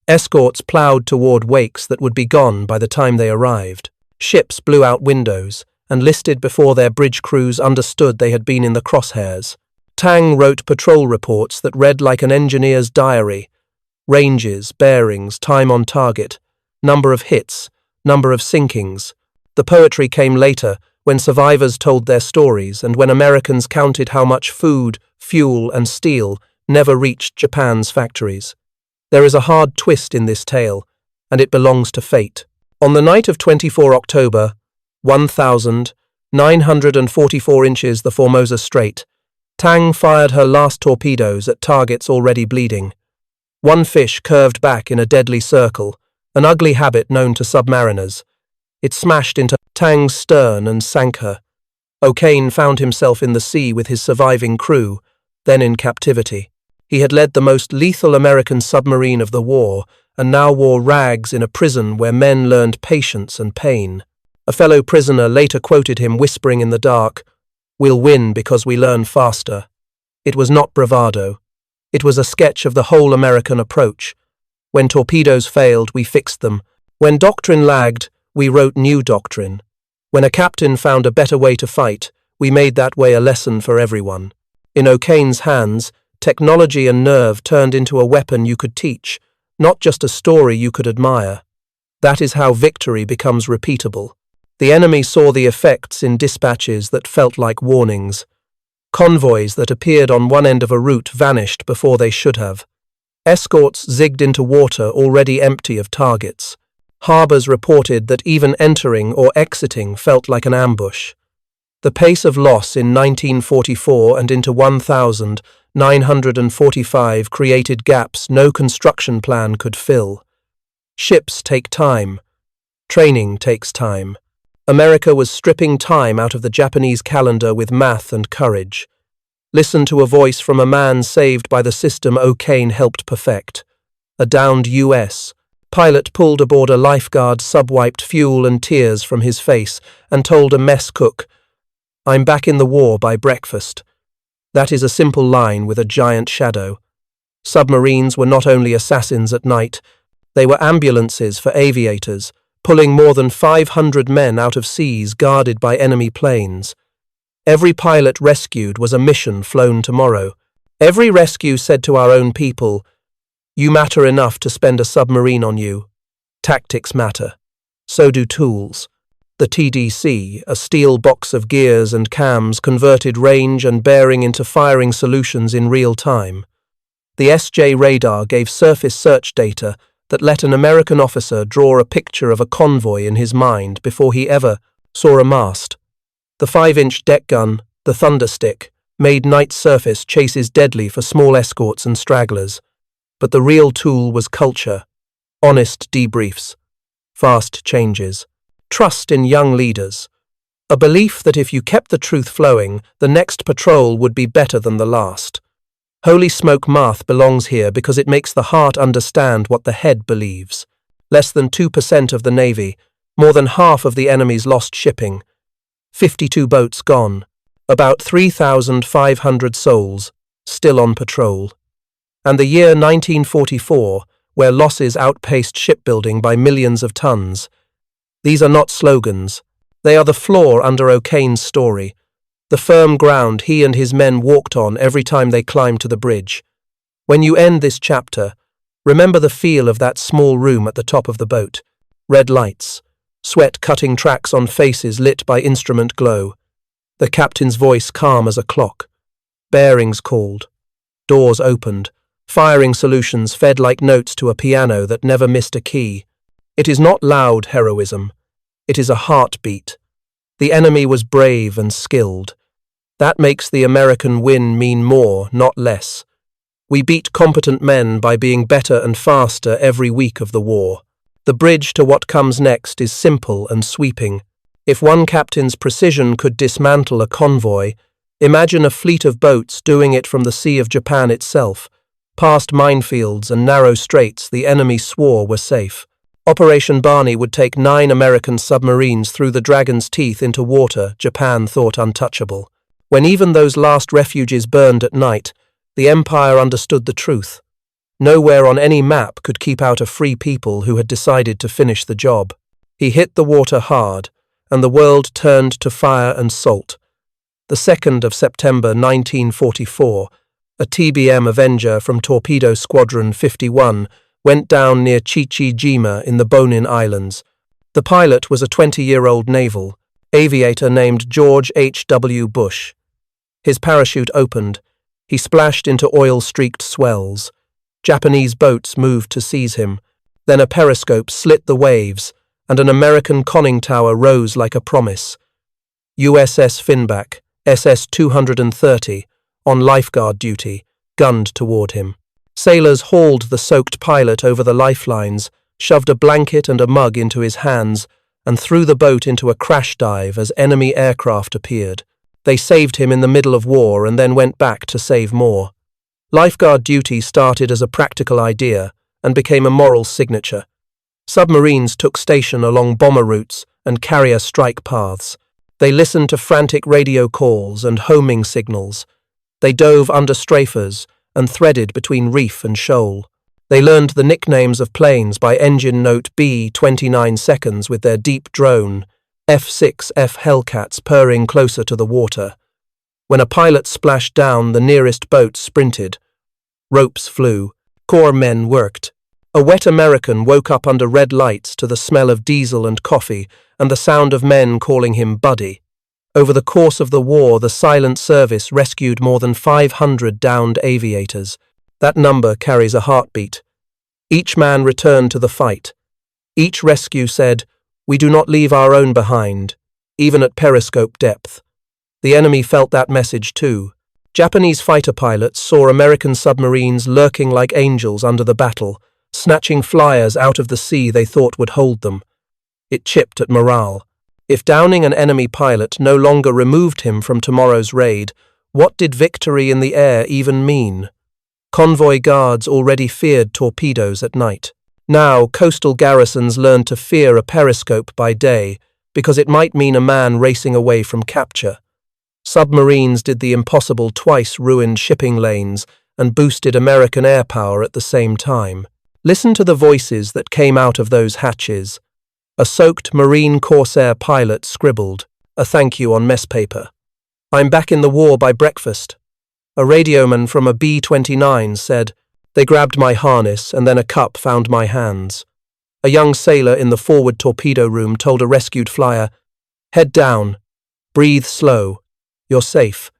Escorts ploughed toward wakes that would be gone by the time they arrived. Ships blew out windows and listed before their bridge crews understood they had been in the crosshairs. Tang wrote patrol reports that read like an engineer's diary. Ranges, bearings, time on target, number of hits, number of sinkings. The poetry came later, when survivors told their stories and when Americans counted how much food, fuel, and steel never reached Japan's factories. There is a hard twist in this tale, and it belongs to fate. On the night of 24 October, 1,944 inches the Formosa Strait, Tang fired her last torpedoes at targets already bleeding. One fish curved back in a deadly circle, an ugly habit known to submariners. It smashed into Tang's stern and sank her. O'Kane found himself in the sea with his surviving crew, then in captivity. He had led the most lethal American submarine of the war and now wore rags in a prison where men learned patience and pain. A fellow prisoner later quoted him whispering in the dark, "We'll win because we learn faster." It was not bravado. It was a sketch of the whole American approach. When torpedoes failed, we fixed them. When doctrine lagged, we wrote new doctrine. When a captain found a better way to fight, we made that way a lesson for everyone. In O'Kane's hands, technology and nerve turned into a weapon you could teach, not just a story you could admire. That is how victory becomes repeatable. The enemy saw the effects in dispatches that felt like warnings. Convoys that appeared on one end of a route vanished before they should have. Escorts zigged into water already empty of targets. Harbors reported that even entering or exiting felt like an ambush. The pace of loss in 1944 and into 1945 created gaps no construction plan could fill. Ships take time. Training takes time. America was stripping time out of the Japanese calendar with math and courage. Listen to a voice from a man saved by the system O'Kane helped perfect. A downed U.S. pilot pulled aboard a lifeguard, sub-wiped fuel and tears from his face, and told a mess cook, "I'm back in the war by breakfast." That is a simple line with a giant shadow. Submarines were not only assassins at night, they were ambulances for aviators, pulling more than 500 men out of seas guarded by enemy planes. Every pilot rescued was a mission flown tomorrow. Every rescue said to our own people, "You matter enough to spend a submarine on you." Tactics matter. So do tools. The TDC, a steel box of gears and cams, converted range and bearing into firing solutions in real time. The SJ radar gave surface search data that let an American officer draw a picture of a convoy in his mind before he ever saw a mast. The 5-inch deck gun, the Thunderstick, made night surface chases deadly for small escorts and stragglers. But the real tool was culture, honest debriefs, fast changes, trust in young leaders, a belief that if you kept the truth flowing, the next patrol would be better than the last. Holy smoke math belongs here because it makes the heart understand what the head believes. Less than 2% of the Navy, more than half of the enemy's lost shipping, 52 boats gone, about 3,500 souls still on patrol. And the year 1944, where losses outpaced shipbuilding by millions of tons. These are not slogans. They are the floor under O'Kane's story, the firm ground he and his men walked on every time they climbed to the bridge. When you end this chapter, remember the feel of that small room at the top of the boat. Red lights, sweat-cutting tracks on faces lit by instrument glow. The captain's voice calm as a clock. Bearings called. Doors opened. Firing solutions fed like notes to a piano that never missed a key. It is not loud heroism. It is a heartbeat. The enemy was brave and skilled. That makes the American win mean more, not less. We beat competent men by being better and faster every week of the war. The bridge to what comes next is simple and sweeping. If one captain's precision could dismantle a convoy, imagine a fleet of boats doing it from the Sea of Japan itself. Past minefields and narrow straits the enemy swore were safe. Operation Barney would take 9 American submarines through the Dragon's Teeth into water Japan thought untouchable. When even those last refuges burned at night, the Empire understood the truth. Nowhere on any map could keep out a free people who had decided to finish the job. He hit the water hard, and the world turned to fire and salt. The 2nd of September 1944, a TBM Avenger from Torpedo Squadron 51 went down near Chichijima in the Bonin Islands. The pilot was a 20-year-old naval aviator named George H.W. Bush. His parachute opened. He splashed into oil-streaked swells. Japanese boats moved to seize him. Then a periscope slit the waves, and an American conning tower rose like a promise. USS Finback, SS-230, on lifeguard duty, gunned toward him. Sailors hauled the soaked pilot over the lifelines, shoved a blanket and a mug into his hands, and threw the boat into a crash dive as enemy aircraft appeared. They saved him in the middle of war and then went back to save more. Lifeguard duty started as a practical idea and became a moral signature. Submarines took station along bomber routes and carrier strike paths. They listened to frantic radio calls and homing signals. They dove under strafers and threaded between reef and shoal. They learned the nicknames of planes by engine note B 29 seconds with their deep drone, F6F Hellcats purring closer to the water. When a pilot splashed down, the nearest boat sprinted. Ropes flew. Corps men worked. A wet American woke up under red lights to the smell of diesel and coffee and the sound of men calling him Buddy. Over the course of the war, the silent service rescued more than 500 downed aviators. That number carries a heartbeat. Each man returned to the fight. Each rescue said, "We do not leave our own behind," even at periscope depth. The enemy felt that message too. Japanese fighter pilots saw American submarines lurking like angels under the battle, snatching flyers out of the sea they thought would hold them. It chipped at morale. If downing an enemy pilot no longer removed him from tomorrow's raid, what did victory in the air even mean? Convoy guards already feared torpedoes at night. Now, coastal garrisons learned to fear a periscope by day because it might mean a man racing away from capture. Submarines did the impossible, twice ruined shipping lanes and boosted American air power at the same time. Listen to the voices that came out of those hatches. A soaked Marine Corsair pilot scribbled a thank you on mess paper. "I'm back in the war by breakfast." A radioman from a B-29 said, "They grabbed my harness and then a cup found my hands." A young sailor in the forward torpedo room told a rescued flyer, "Head down. Breathe slow. You're safe."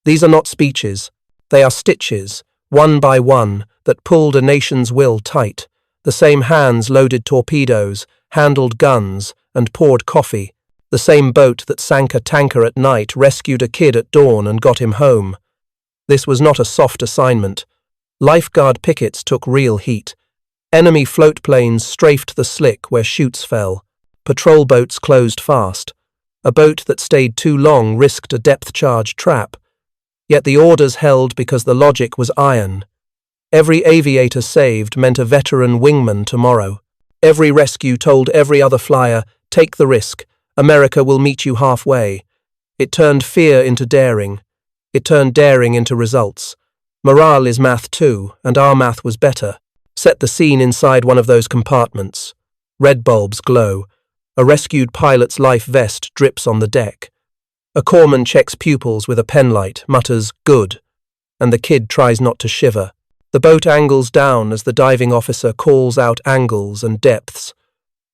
These are not speeches. They are stitches, one by one, that pulled a nation's will tight. The same hands loaded torpedoes, handled guns, and poured coffee. The same boat that sank a tanker at night rescued a kid at dawn and got him home. This was not a soft assignment. Lifeguard pickets took real heat. Enemy float planes strafed the slick where chutes fell. Patrol boats closed fast. A boat that stayed too long risked a depth-charge trap. Yet the orders held because the logic was iron. Every aviator saved meant a veteran wingman tomorrow. Every rescue told every other flyer, "Take the risk. America will meet you halfway." It turned fear into daring. It turned daring into results. Morale is math too, and our math was better. Set the scene inside one of those compartments. Red bulbs glow. A rescued pilot's life vest drips on the deck. A corpsman checks pupils with a penlight, mutters, "Good," and the kid tries not to shiver. The boat angles down as the diving officer calls out angles and depths.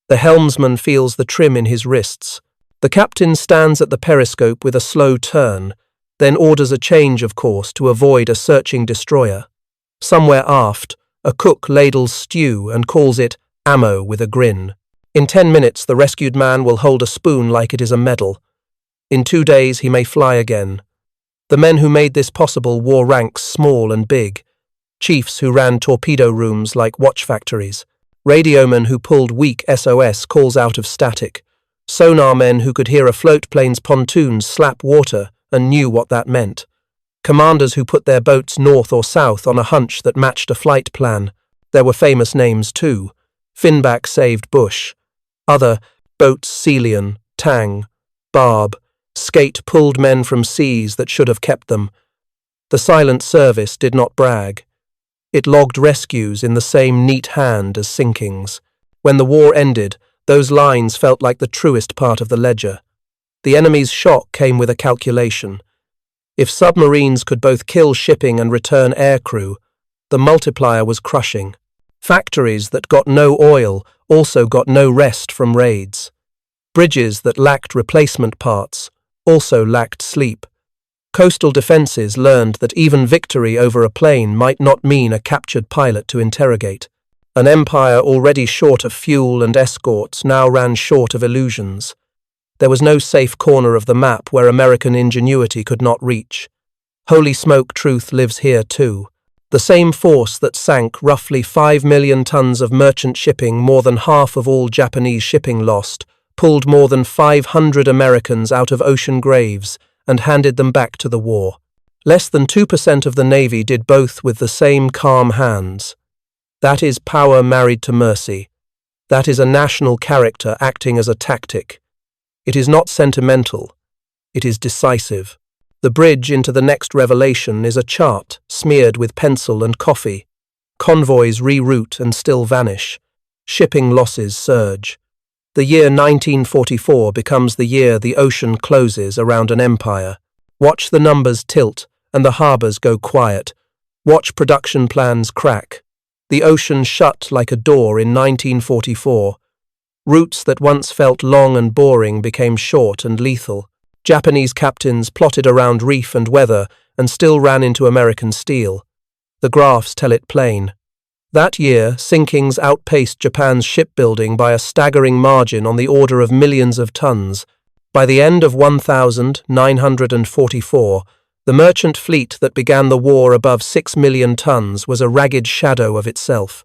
The helmsman feels the trim in his wrists. The captain stands at the periscope with a slow turn, then orders a change of course to avoid a searching destroyer. Somewhere aft, a cook ladles stew and calls it ammo with a grin. In 10 minutes, the rescued man will hold a spoon like it is a medal. In 2 days, he may fly again. The men who made this possible wore ranks small and big. Chiefs who ran torpedo rooms like watch factories. Radiomen who pulled weak SOS calls out of static. Sonar men who could hear a float plane's pontoons slap water and knew what that meant. Commanders who put their boats north or south on a hunch that matched a flight plan. There were famous names too. Finback saved Bush. Other boats Celian, Tang, Barb, Skate pulled men from seas that should have kept them. The silent service did not brag. It logged rescues in the same neat hand as sinkings. When the war ended, those lines felt like the truest part of the ledger. The enemy's shock came with a calculation. If submarines could both kill shipping and return aircrew, the multiplier was crushing. Factories that got no oil also got no rest from raids. Bridges that lacked replacement parts also lacked sleep. Coastal defenses learned that even victory over a plane might not mean a captured pilot to interrogate. An empire already short of fuel and escorts now ran short of illusions. There was no safe corner of the map where American ingenuity could not reach. Holy smoke, truth lives here too. The same force that sank roughly 5 million tons of merchant shipping, more than half of all Japanese shipping lost, pulled more than 500 Americans out of ocean graves and handed them back to the war. Less than 2% of the Navy did both with the same calm hands. That is power married to mercy. That is a national character acting as a tactic. It is not sentimental. It is decisive. The bridge into the next revelation is a chart smeared with pencil and coffee. Convoys reroute and still vanish. Shipping losses surge. The year 1944 becomes the year the ocean closes around an empire. Watch the numbers tilt and the harbors go quiet. Watch production plans crack. The ocean shut like a door in 1944. Routes that once felt long and boring became short and lethal. Japanese captains plotted around reef and weather and still ran into American steel. The graphs tell it plain. That year, sinkings outpaced Japan's shipbuilding by a staggering margin on the order of millions of tons. By the end of 1944, the merchant fleet that began the war above 6 million tons was a ragged shadow of itself.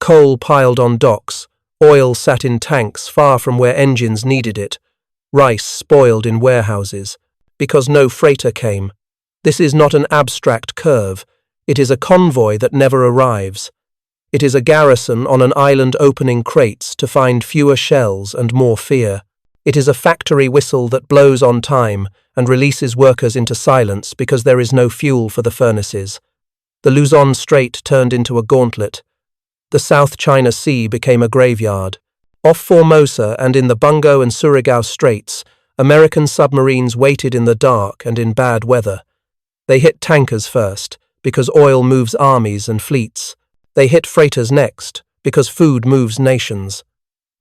Coal piled on docks, oil sat in tanks far from where engines needed it, rice spoiled in warehouses, because no freighter came. This is not an abstract curve. It is a convoy that never arrives. It is a garrison on an island opening crates to find fewer shells and more fear. It is a factory whistle that blows on time and releases workers into silence because there is no fuel for the furnaces. The Luzon Strait turned into a gauntlet. The South China Sea became a graveyard. Off Formosa and in the Bungo and Surigao Straits, American submarines waited in the dark and in bad weather. They hit tankers first, because oil moves armies and fleets. They hit freighters next, because food moves nations.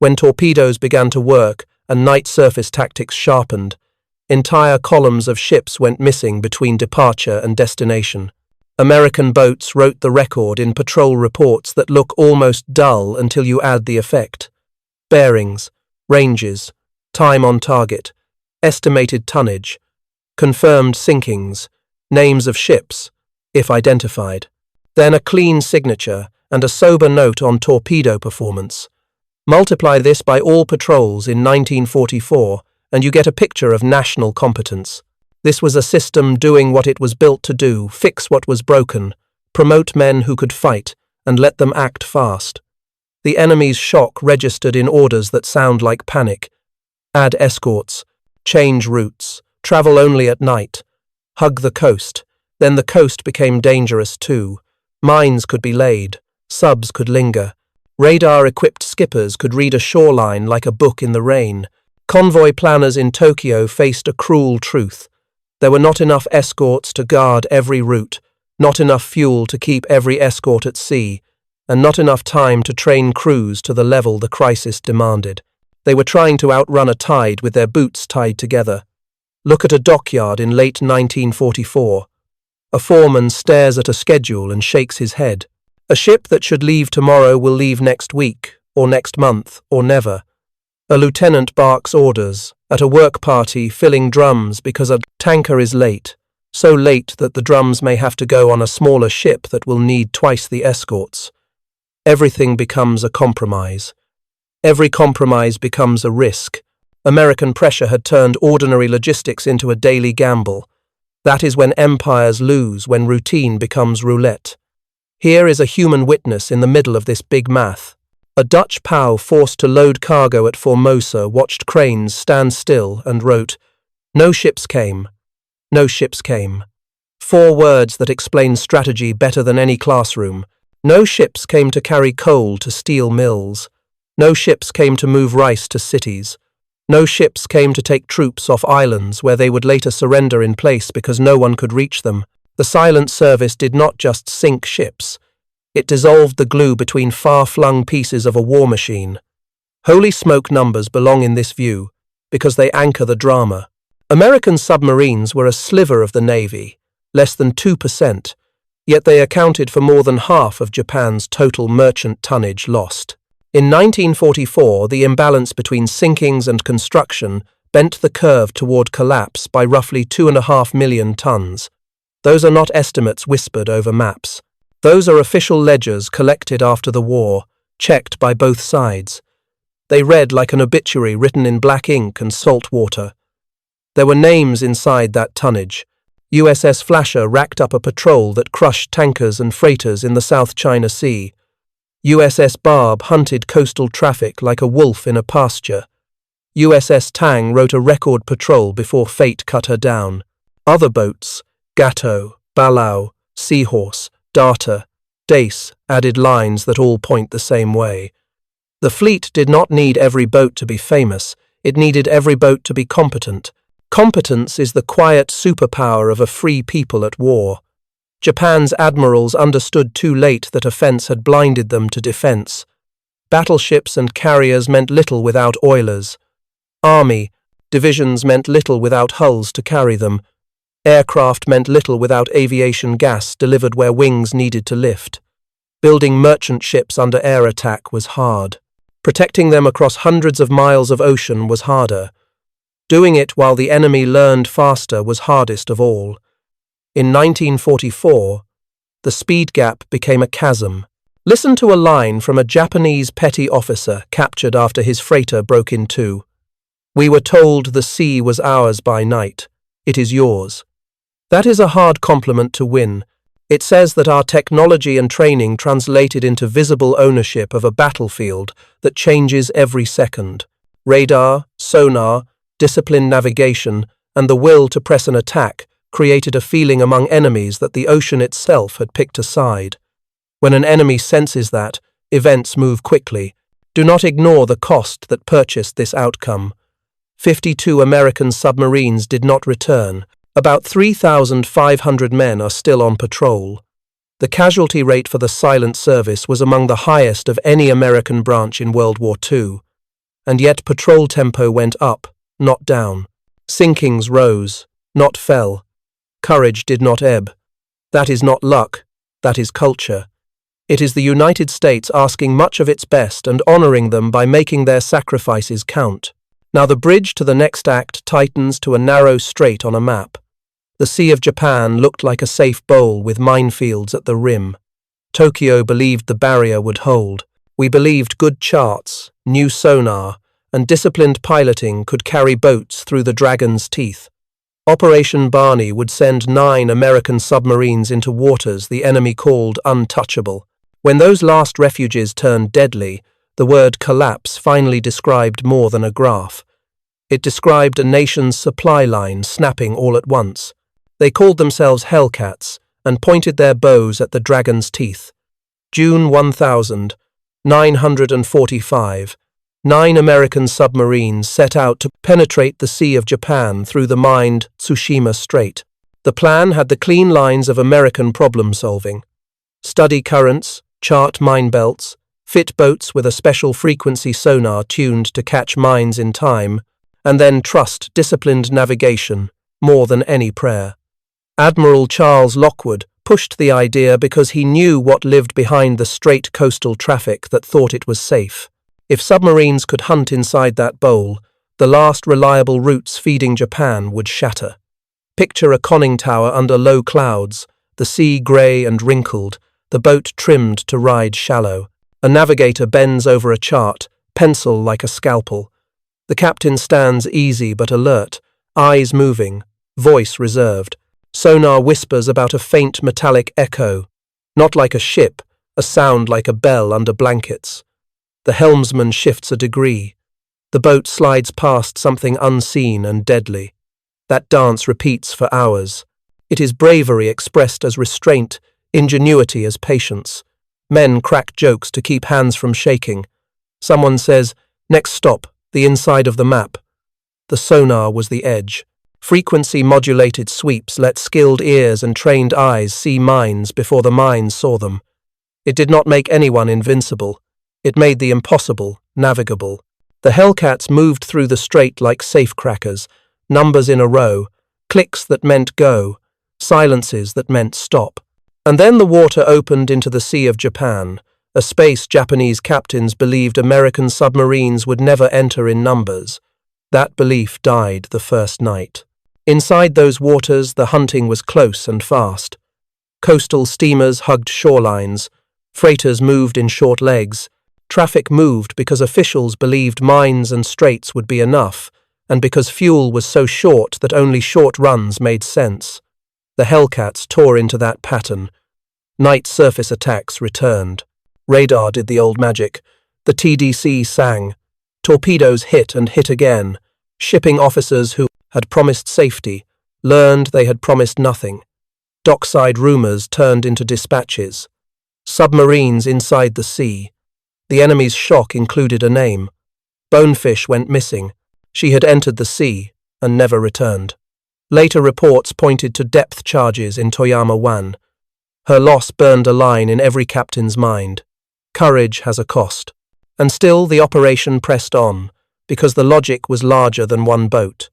When torpedoes began to work and night surface tactics sharpened, entire columns of ships went missing between departure and destination. American boats wrote the record in patrol reports that look almost dull until you add the effect. Bearings, ranges, time on target, estimated tonnage, confirmed sinkings, names of ships, if identified. Then a clean signature and a sober note on torpedo performance. Multiply this by all patrols in 1944 and you get a picture of national competence. This was a system doing what it was built to do, fix what was broken, promote men who could fight, and let them act fast. The enemy's shock registered in orders that sound like panic. Add escorts, change routes, travel only at night, hug the coast. Then the coast became dangerous too. Mines could be laid, subs could linger. Radar-equipped skippers could read a shoreline like a book in the rain. Convoy planners in Tokyo faced a cruel truth. There were not enough escorts to guard every route, not enough fuel to keep every escort at sea, and not enough time to train crews to the level the crisis demanded. They were trying to outrun a tide with their boots tied together. Look at a dockyard in late 1944. A foreman stares at a schedule and shakes his head. A ship that should leave tomorrow will leave next week, or next month, or never. A lieutenant barks orders at a work party filling drums because a tanker is late, so late that the drums may have to go on a smaller ship that will need twice the escorts. Everything becomes a compromise. Every compromise becomes a risk. American pressure had turned ordinary logistics into a daily gamble. That is when empires lose, when routine becomes roulette. Here is a human witness in the middle of this big math. A Dutch POW forced to load cargo at Formosa watched cranes stand still and wrote, "No ships came. No ships came." 4 words that explain strategy better than any classroom. No ships came to carry coal to steel mills. No ships came to move rice to cities. No ships came to take troops off islands where they would later surrender in place because no one could reach them. The silent service did not just sink ships. It dissolved the glue between far-flung pieces of a war machine. Holy smoke, numbers belong in this view because they anchor the drama. American submarines were a sliver of the Navy, less than 2%, yet they accounted for more than half of Japan's total merchant tonnage lost. In 1944, the imbalance between sinkings and construction bent the curve toward collapse by roughly 2.5 million tons. Those are not estimates whispered over maps. Those are official ledgers collected after the war, checked by both sides. They read like an obituary written in black ink and salt water. There were names inside that tonnage. USS Flasher racked up a patrol that crushed tankers and freighters in the South China Sea. USS Barb hunted coastal traffic like a wolf in a pasture. USS Tang wrote a record patrol before fate cut her down. Other boats, Gato, Balao, Seahorse, Darter, Dace, added lines that all point the same way. The fleet did not need every boat to be famous, it needed every boat to be competent. Competence is the quiet superpower of a free people at war. Japan's admirals understood too late that offense had blinded them to defense. Battleships and carriers meant little without oilers. Army, divisions meant little without hulls to carry them. Aircraft meant little without aviation gas delivered where wings needed to lift. Building merchant ships under air attack was hard. Protecting them across hundreds of miles of ocean was harder. Doing it while the enemy learned faster was hardest of all. In 1944, the speed gap became a chasm. Listen to a line from a Japanese petty officer captured after his freighter broke in two. "We were told the sea was ours by night. It is yours." That is a hard compliment to win. It says that our technology and training translated into visible ownership of a battlefield that changes every second. Radar, sonar, disciplined navigation, and the will to press an attack created a feeling among enemies that the ocean itself had picked a side. When an enemy senses that, events move quickly. Do not ignore the cost that purchased this outcome. 52 American submarines did not return. About 3,500 men are still on patrol. The casualty rate for the silent service was among the highest of any American branch in World War II. And yet patrol tempo went up, not down. Sinkings rose, not fell. Courage did not ebb. That is not luck, that is culture. It is the United States asking much of its best and honoring them by making their sacrifices count. Now the bridge to the next act tightens to a narrow strait on a map. The Sea of Japan looked like a safe bowl with minefields at the rim. Tokyo believed the barrier would hold. We believed good charts, new sonar, and disciplined piloting could carry boats through the dragon's teeth. Operation Barney would send 9 American submarines into waters the enemy called untouchable. When those last refuges turned deadly, the word collapse finally described more than a graph. It described a nation's supply line snapping all at once. They called themselves Hellcats and pointed their bows at the dragon's teeth. June 1945, 9 American submarines set out to penetrate the Sea of Japan through the mined Tsushima Strait. The plan had the clean lines of American problem-solving. Study currents, chart mine belts, fit boats with a special frequency sonar tuned to catch mines in time, and then trust disciplined navigation more than any prayer. Admiral Charles Lockwood pushed the idea because he knew what lived behind the straight coastal traffic that thought it was safe. If submarines could hunt inside that bowl, the last reliable routes feeding Japan would shatter. Picture a conning tower under low clouds, the sea grey and wrinkled, the boat trimmed to ride shallow. A navigator bends over a chart, pencil like a scalpel. The captain stands easy but alert, eyes moving, voice reserved. Sonar whispers about a faint metallic echo, not like a ship, a sound like a bell under blankets. The helmsman shifts a degree. The boat slides past something unseen and deadly. That dance repeats for hours. It is bravery expressed as restraint, ingenuity as patience. Men crack jokes to keep hands from shaking. Someone says, "Next stop, the inside of the map." The sonar was the edge. Frequency-modulated sweeps let skilled ears and trained eyes see mines before the mines saw them. It did not make anyone invincible. It made the impossible navigable. The Hellcats moved through the strait like safecrackers, numbers in a row, clicks that meant go, silences that meant stop. And then the water opened into the Sea of Japan, a space Japanese captains believed American submarines would never enter in numbers. That belief died the first night. Inside those waters, the hunting was close and fast. Coastal steamers hugged shorelines, freighters moved in short legs, traffic moved because officials believed mines and straits would be enough, and because fuel was so short that only short runs made sense. The Hellcats tore into that pattern. Night surface attacks returned. Radar did the old magic. The TDC sang. Torpedoes hit and hit again. Shipping officers who had promised safety learned they had promised nothing. Dockside rumors turned into dispatches. Submarines inside the sea. The enemy's shock included a name. Bonefish went missing. She had entered the sea and never returned. Later reports pointed to depth charges in Toyama Wan. Her loss burned a line in every captain's mind. Courage has a cost. And still the operation pressed on, because the logic was larger than one boat.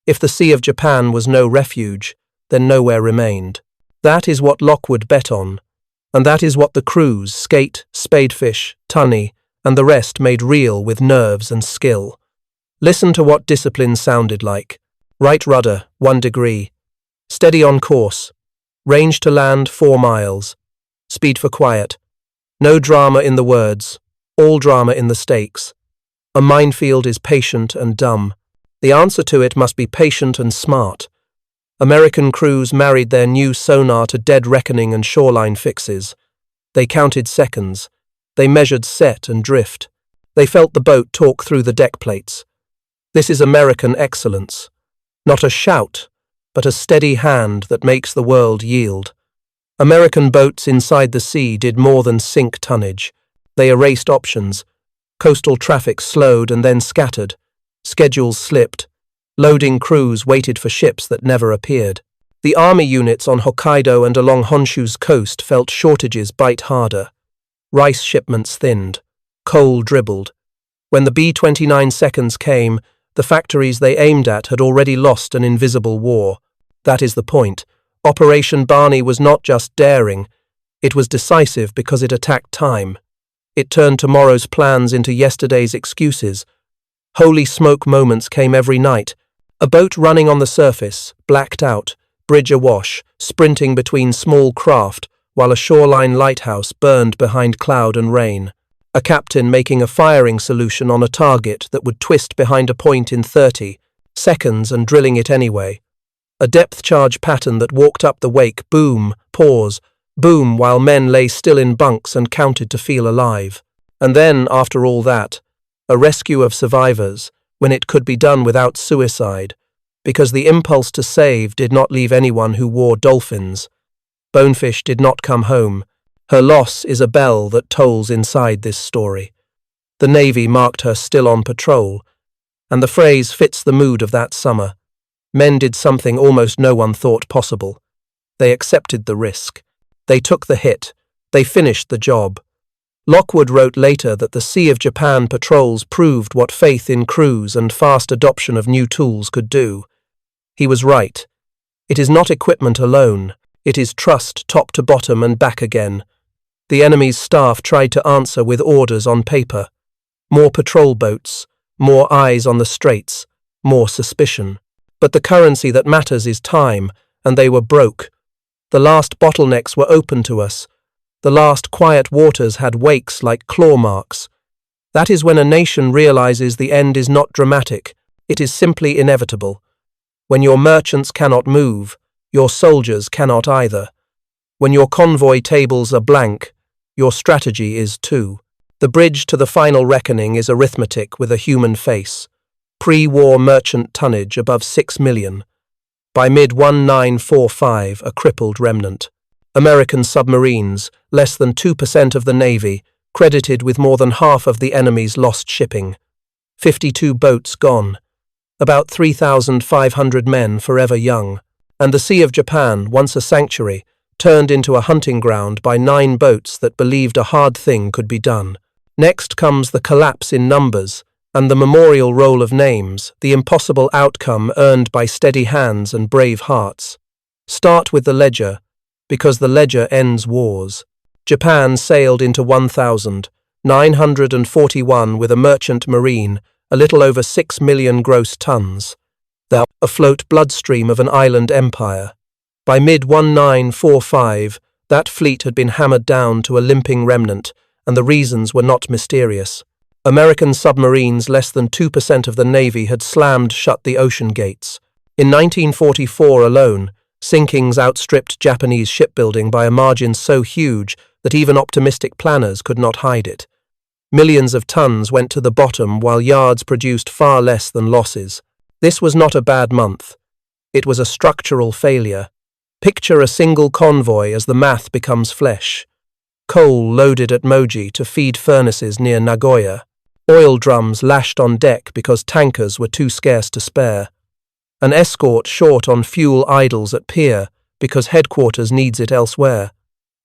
If the Sea of Japan was no refuge, then nowhere remained. That is what Lockwood bet on, and that is what the crews, Skate, Spadefish, Tunny, and the rest made real with nerves and skill. Listen to what discipline sounded like. Right rudder, 1 degree. Steady on course. Range to land, 4 miles. Speed for quiet. No drama in the words, all drama in the stakes. A minefield is patient and dumb. The answer to it must be patient and smart. American crews married their new sonar to dead reckoning and shoreline fixes. They counted seconds. They measured set and drift. They felt the boat talk through the deck plates. This is American excellence. Not a shout, but a steady hand that makes the world yield. American boats inside the sea did more than sink tonnage. They erased options. Coastal traffic slowed and then scattered. Schedules slipped. Loading crews waited for ships that never appeared. The army units on Hokkaido and along Honshu's coast felt shortages bite harder. Rice shipments thinned. Coal dribbled. When the B-29 seconds came, the factories they aimed at had already lost an invisible war. That is the point. Operation Barney was not just daring. It was decisive because it attacked time. It turned tomorrow's plans into yesterday's excuses. Holy smoke moments came every night. A boat running on the surface, blacked out, bridge awash, sprinting between small craft, while a shoreline lighthouse burned behind cloud and rain. A captain making a firing solution on a target that would twist behind a point in 30 seconds and drilling it anyway. A depth charge pattern that walked up the wake, boom, pause, boom, while men lay still in bunks and counted to feel alive. And then, after all that, a rescue of survivors, when it could be done without suicide, because the impulse to save did not leave anyone who wore dolphins. Bonefish did not come home. Her loss is a bell that tolls inside this story. The Navy marked her still on patrol, and the phrase fits the mood of that summer. Men did something almost no one thought possible. They accepted the risk. They took the hit. They finished the job. Lockwood wrote later that the Sea of Japan patrols proved what faith in crews and fast adoption of new tools could do. He was right. It is not equipment alone. It is trust top to bottom and back again. The enemy's staff tried to answer with orders on paper. More patrol boats, more eyes on the straits, more suspicion. But the currency that matters is time, and they were broke. The last bottlenecks were open to us. The last quiet waters had wakes like claw marks. That is when a nation realizes the end is not dramatic, it is simply inevitable. When your merchants cannot move, your soldiers cannot either. When your convoy tables are blank, your strategy is too. The bridge to the final reckoning is arithmetic with a human face. Pre-war merchant tonnage above 6 million. By mid-1945, a crippled remnant. American submarines, less than 2% of the Navy, credited with more than half of the enemy's lost shipping. 52 boats gone. About 3,500 men forever young. And the Sea of Japan, once a sanctuary, turned into a hunting ground by 9 boats that believed a hard thing could be done. Next comes the collapse in numbers, And the memorial roll of names, the impossible outcome earned by steady hands and brave hearts. Start with the ledger, because the ledger ends wars. Japan sailed into 1,941 with a merchant marine, a little over 6 million gross tons. Thou afloat bloodstream of an island empire. By mid-1945, that fleet had been hammered down to a limping remnant, and the reasons were not mysterious. American submarines, less than 2% of the Navy, had slammed shut the ocean gates. In 1944 alone, sinkings outstripped Japanese shipbuilding by a margin so huge that even optimistic planners could not hide it. Millions of tons went to the bottom while yards produced far less than losses. This was not a bad month. It was a structural failure. Picture a single convoy as the math becomes flesh. Coal loaded at Moji to feed furnaces near Nagoya. Oil drums lashed on deck because tankers were too scarce to spare. An escort short on fuel idles at pier because headquarters needs it elsewhere.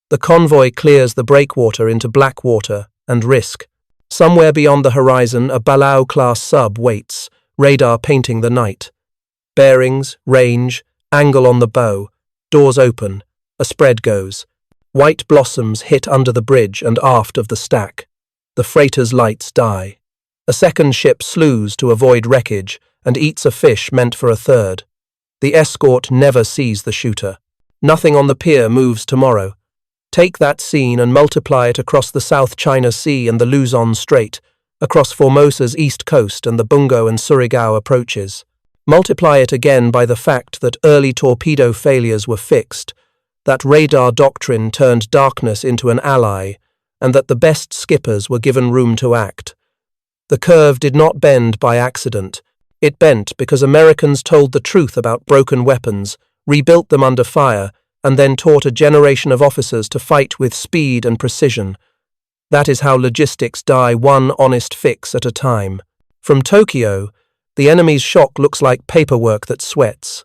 The convoy clears the breakwater into black water and risk. Somewhere beyond the horizon, a Balao-class sub waits, radar painting the night. Bearings, range, angle on the bow. Doors open. A spread goes. White blossoms hit under the bridge and aft of the stack. The freighter's lights die. A second ship slews to avoid wreckage and eats a fish meant for a third. The escort never sees the shooter. Nothing on the pier moves tomorrow. Take that scene and multiply it across the South China Sea and the Luzon Strait, across Formosa's east coast and the Bungo and Surigao approaches. Multiply it again by the fact that early torpedo failures were fixed, that radar doctrine turned darkness into an ally, and that the best skippers were given room to act. The curve did not bend by accident. It bent because Americans told the truth about broken weapons, rebuilt them under fire, and then taught a generation of officers to fight with speed and precision. That is how logistics die one honest fix at a time. From Tokyo, the enemy's shock looks like paperwork that sweats.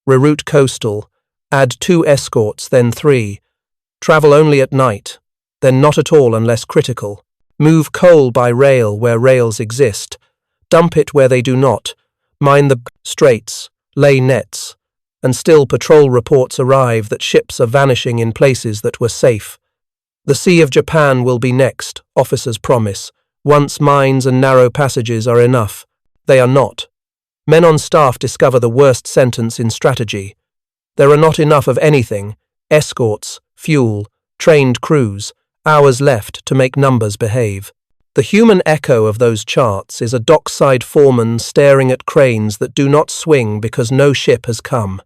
Reroute coastal. Add 2 escorts, then 3. Travel only at night, then not at all unless critical. Move coal by rail where rails exist. Dump it where they do not. Mine the straits. Lay nets. And still patrol reports arrive that ships are vanishing in places that were safe. The Sea of Japan will be next, officers promise. Once mines and narrow passages are enough. They are not. Men on staff discover the worst sentence in strategy. There are not enough of anything, escorts, fuel, trained crews, hours left to make numbers behave. The human echo of those charts is a dockside foreman staring at cranes that do not swing because no ship has come.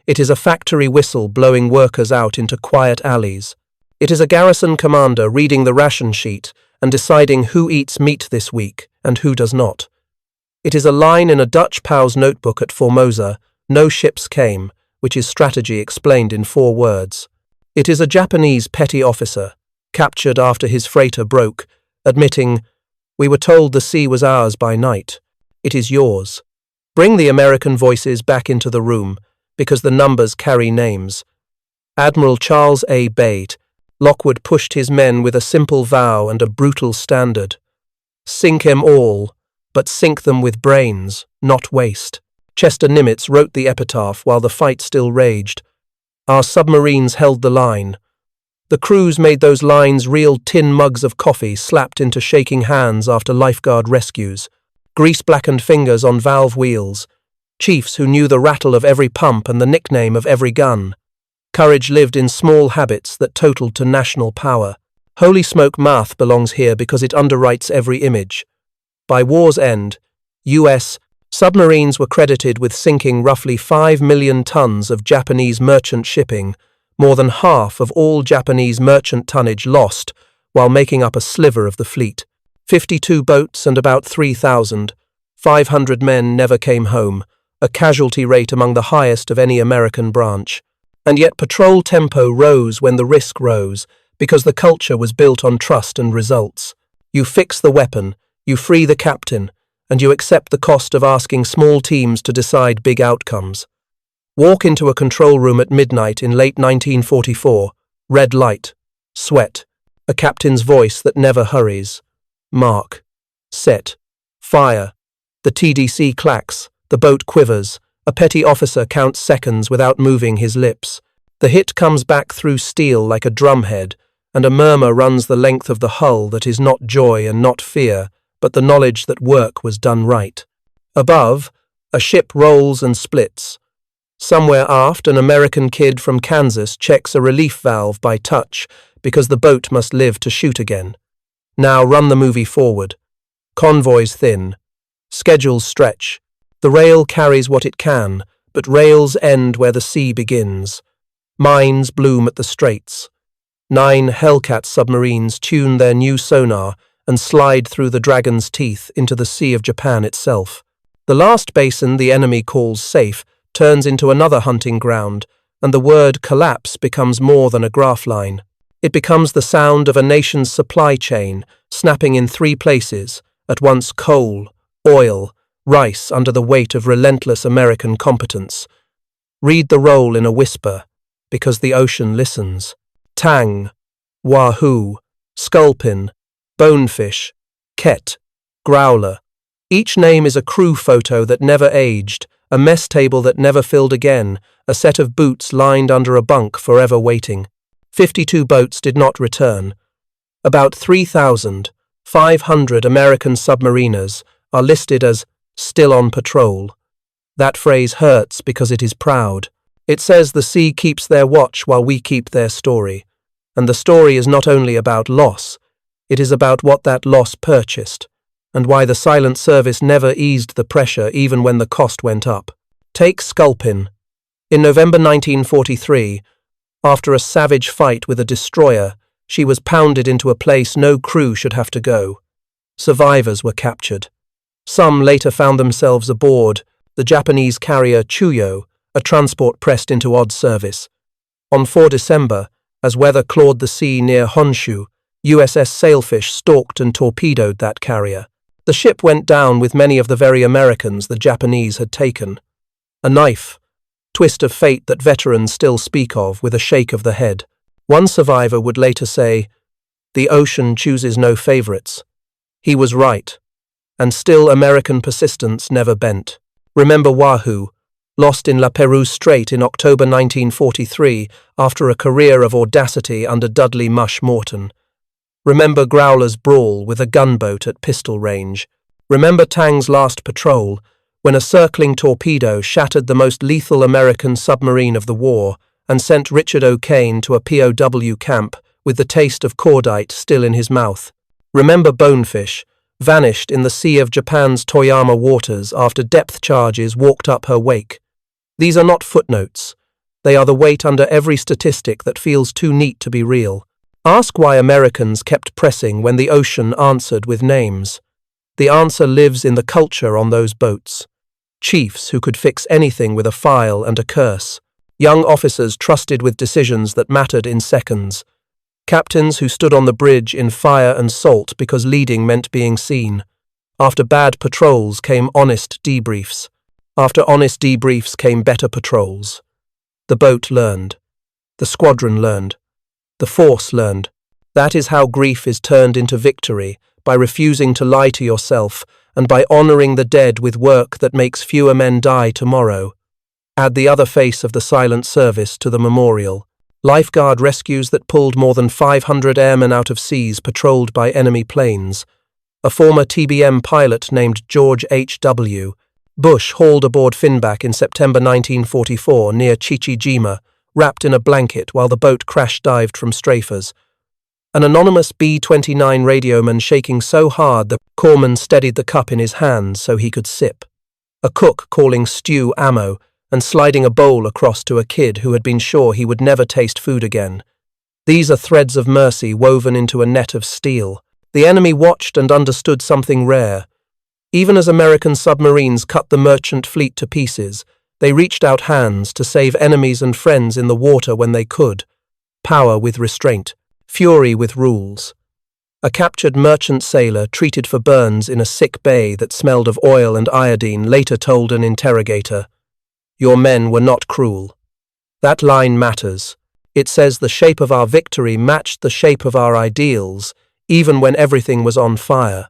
It is a factory whistle blowing workers out into quiet alleys. It is a garrison commander reading the ration sheet and deciding who eats meat this week and who does not. It is a line in a Dutch POW's notebook at Formosa, "No ships came," which is strategy explained in 4 words. It is a Japanese petty officer, captured after his freighter broke, admitting, "We were told the sea was ours by night. It is yours." Bring the American voices back into the room, because the numbers carry names. Admiral Charles A. Bate, Lockwood pushed his men with a simple vow and a brutal standard. Sink 'em all, but sink them with brains, not waste. Chester Nimitz wrote the epitaph while the fight still raged. Our submarines held the line. The crews made those lines real tin mugs of coffee slapped into shaking hands after lifeguard rescues, grease-blackened fingers on valve wheels, chiefs who knew the rattle of every pump and the nickname of every gun. Courage lived in small habits that totaled to national power. Holy smoke math belongs here because it underwrites every image. By war's end, U.S. submarines were credited with sinking roughly 5 million tons of Japanese merchant shipping, more than half of all Japanese merchant tonnage lost, while making up a sliver of the fleet. 52 boats and about 3,500 men never came home, a casualty rate among the highest of any American branch. And yet patrol tempo rose when the risk rose, because the culture was built on trust and results. You fix the weapon, you free the captain, and you accept the cost of asking small teams to decide big outcomes. Walk into a control room at midnight in late 1944, red light, sweat, a captain's voice that never hurries. Mark, set, Fire. The TDC clacks. The boat quivers. A petty officer counts seconds without moving his lips. The hit comes back through steel like a drumhead, and a murmur runs the length of the hull that is not joy and not fear, but the knowledge that work was done right. Above, a ship rolls and splits. Somewhere aft, an American kid from Kansas checks a relief valve by touch because the boat must live to shoot again. Now run the movie forward. Convoys thin. Schedules stretch. The rail carries what it can, but rails end where the sea begins. Mines bloom at the straits. 9 Hellcat submarines tune their new sonar and slide through the Dragon's teeth into the Sea of Japan itself. The last basin the enemy calls safe turns into another hunting ground, and the word collapse becomes more than a graph line. It becomes the sound of a nation's supply chain snapping in 3 places, at once coal, oil, rice under the weight of relentless American competence. Read the roll in a whisper, because the ocean listens. Tang, wahoo, sculpin, bonefish, ket, growler. Each name is a crew photo that never aged, a mess table that never filled again, a set of boots lined under a bunk forever waiting. 52 boats did not return. About 3,500 American submariners are listed as still on patrol. That phrase hurts because it is proud. It says the sea keeps their watch while we keep their story. And the story is not only about loss, it is about what that loss purchased, and why the silent service never eased the pressure even when the cost went up. Take Sculpin. In November 1943, after a savage fight with a destroyer, she was pounded into a place no crew should have to go. Survivors were captured. Some later found themselves aboard the Japanese carrier Chuyo, a transport pressed into odd service. On 4 December, as weather clawed the sea near Honshu, USS Sailfish stalked and torpedoed that carrier. The ship went down with many of the very Americans the Japanese had taken. A knife, twist of fate that veterans still speak of with a shake of the head. One survivor would later say, "The ocean chooses no favorites." He was right, and still American persistence never bent. Remember Wahoo, lost in La Perouse Strait in October 1943 after a career of audacity under Dudley Mush Morton. Remember Growler's brawl with a gunboat at pistol range. Remember Tang's last patrol, when a circling torpedo shattered the most lethal American submarine of the war and sent Richard O'Kane to a POW camp with the taste of cordite still in his mouth. Remember Bonefish, vanished in the Sea of Japan's Toyama waters after depth charges walked up her wake. These are not footnotes. They are the weight under every statistic that feels too neat to be real. Ask why Americans kept pressing when the ocean answered with names. The answer lives in the culture on those boats. Chiefs who could fix anything with a file and a curse. Young officers trusted with decisions that mattered in seconds. Captains who stood on the bridge in fire and salt because leading meant being seen. After bad patrols came honest debriefs. After honest debriefs came better patrols. The boat learned. The squadron learned. The force learned. That is how grief is turned into victory, by refusing to lie to yourself and by honoring the dead with work that makes fewer men die tomorrow. Add the other face of the silent service to the memorial. Lifeguard rescues that pulled more than 500 airmen out of seas patrolled by enemy planes. A former TBM pilot named George H.W. Bush hauled aboard Finback in September 1944 near Chichijima, wrapped in a blanket while the boat crash-dived from strafers. An anonymous B-29 radioman shaking so hard the corpsman steadied the cup in his hands so he could sip. A cook calling stew ammo and sliding a bowl across to a kid who had been sure he would never taste food again. These are threads of mercy woven into a net of steel. The enemy watched and understood something rare. Even as American submarines cut the merchant fleet to pieces, they reached out hands to save enemies and friends in the water when they could. Power with restraint. Fury with rules. A captured merchant sailor treated for burns in a sick bay that smelled of oil and iodine later told an interrogator, "Your men were not cruel." That line matters. It says the shape of our victory matched the shape of our ideals, even when everything was on fire.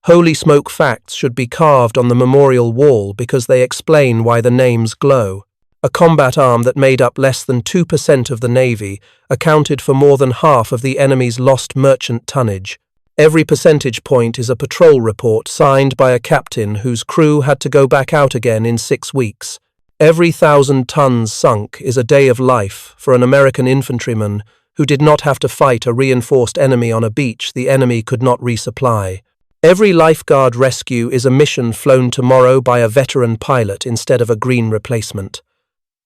Holy smoke, facts should be carved on the memorial wall because they explain why the names glow. A combat arm that made up less than 2% of the Navy accounted for more than half of the enemy's lost merchant tonnage. Every percentage point is a patrol report signed by a captain whose crew had to go back out again in 6 weeks. Every 1,000 tons sunk is a day of life for an American infantryman who did not have to fight a reinforced enemy on a beach the enemy could not resupply. Every lifeguard rescue is a mission flown tomorrow by a veteran pilot instead of a green replacement.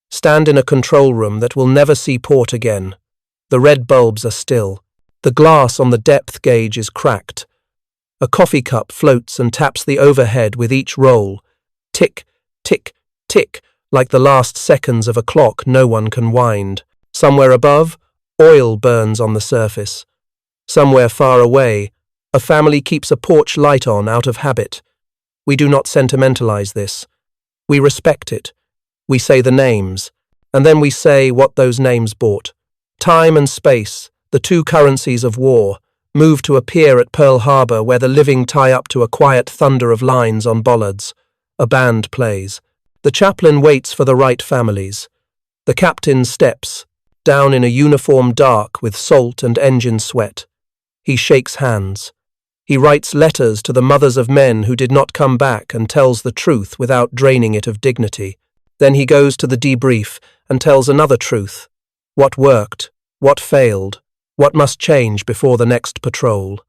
Stand in a control room that will never see port again. The red bulbs are still. The glass on the depth gauge is cracked. A coffee cup floats and taps the overhead with each roll. Tick, tick, tick, like the last seconds of a clock no one can wind. Somewhere above, oil burns on the surface. Somewhere far away, a family keeps a porch light on out of habit. We do not sentimentalize this. We respect it. We say the names, and then we say what those names bought. Time and space, the two currencies of war, move to appear at Pearl Harbor where the living tie up to a quiet thunder of lines on bollards. A band plays. The chaplain waits for the right families. The captain steps, down in a uniform dark with salt and engine sweat. He shakes hands. He writes letters to the mothers of men who did not come back and tells the truth without draining it of dignity. Then he goes to the debrief and tells another truth. What worked, what failed, what must change before the next patrol.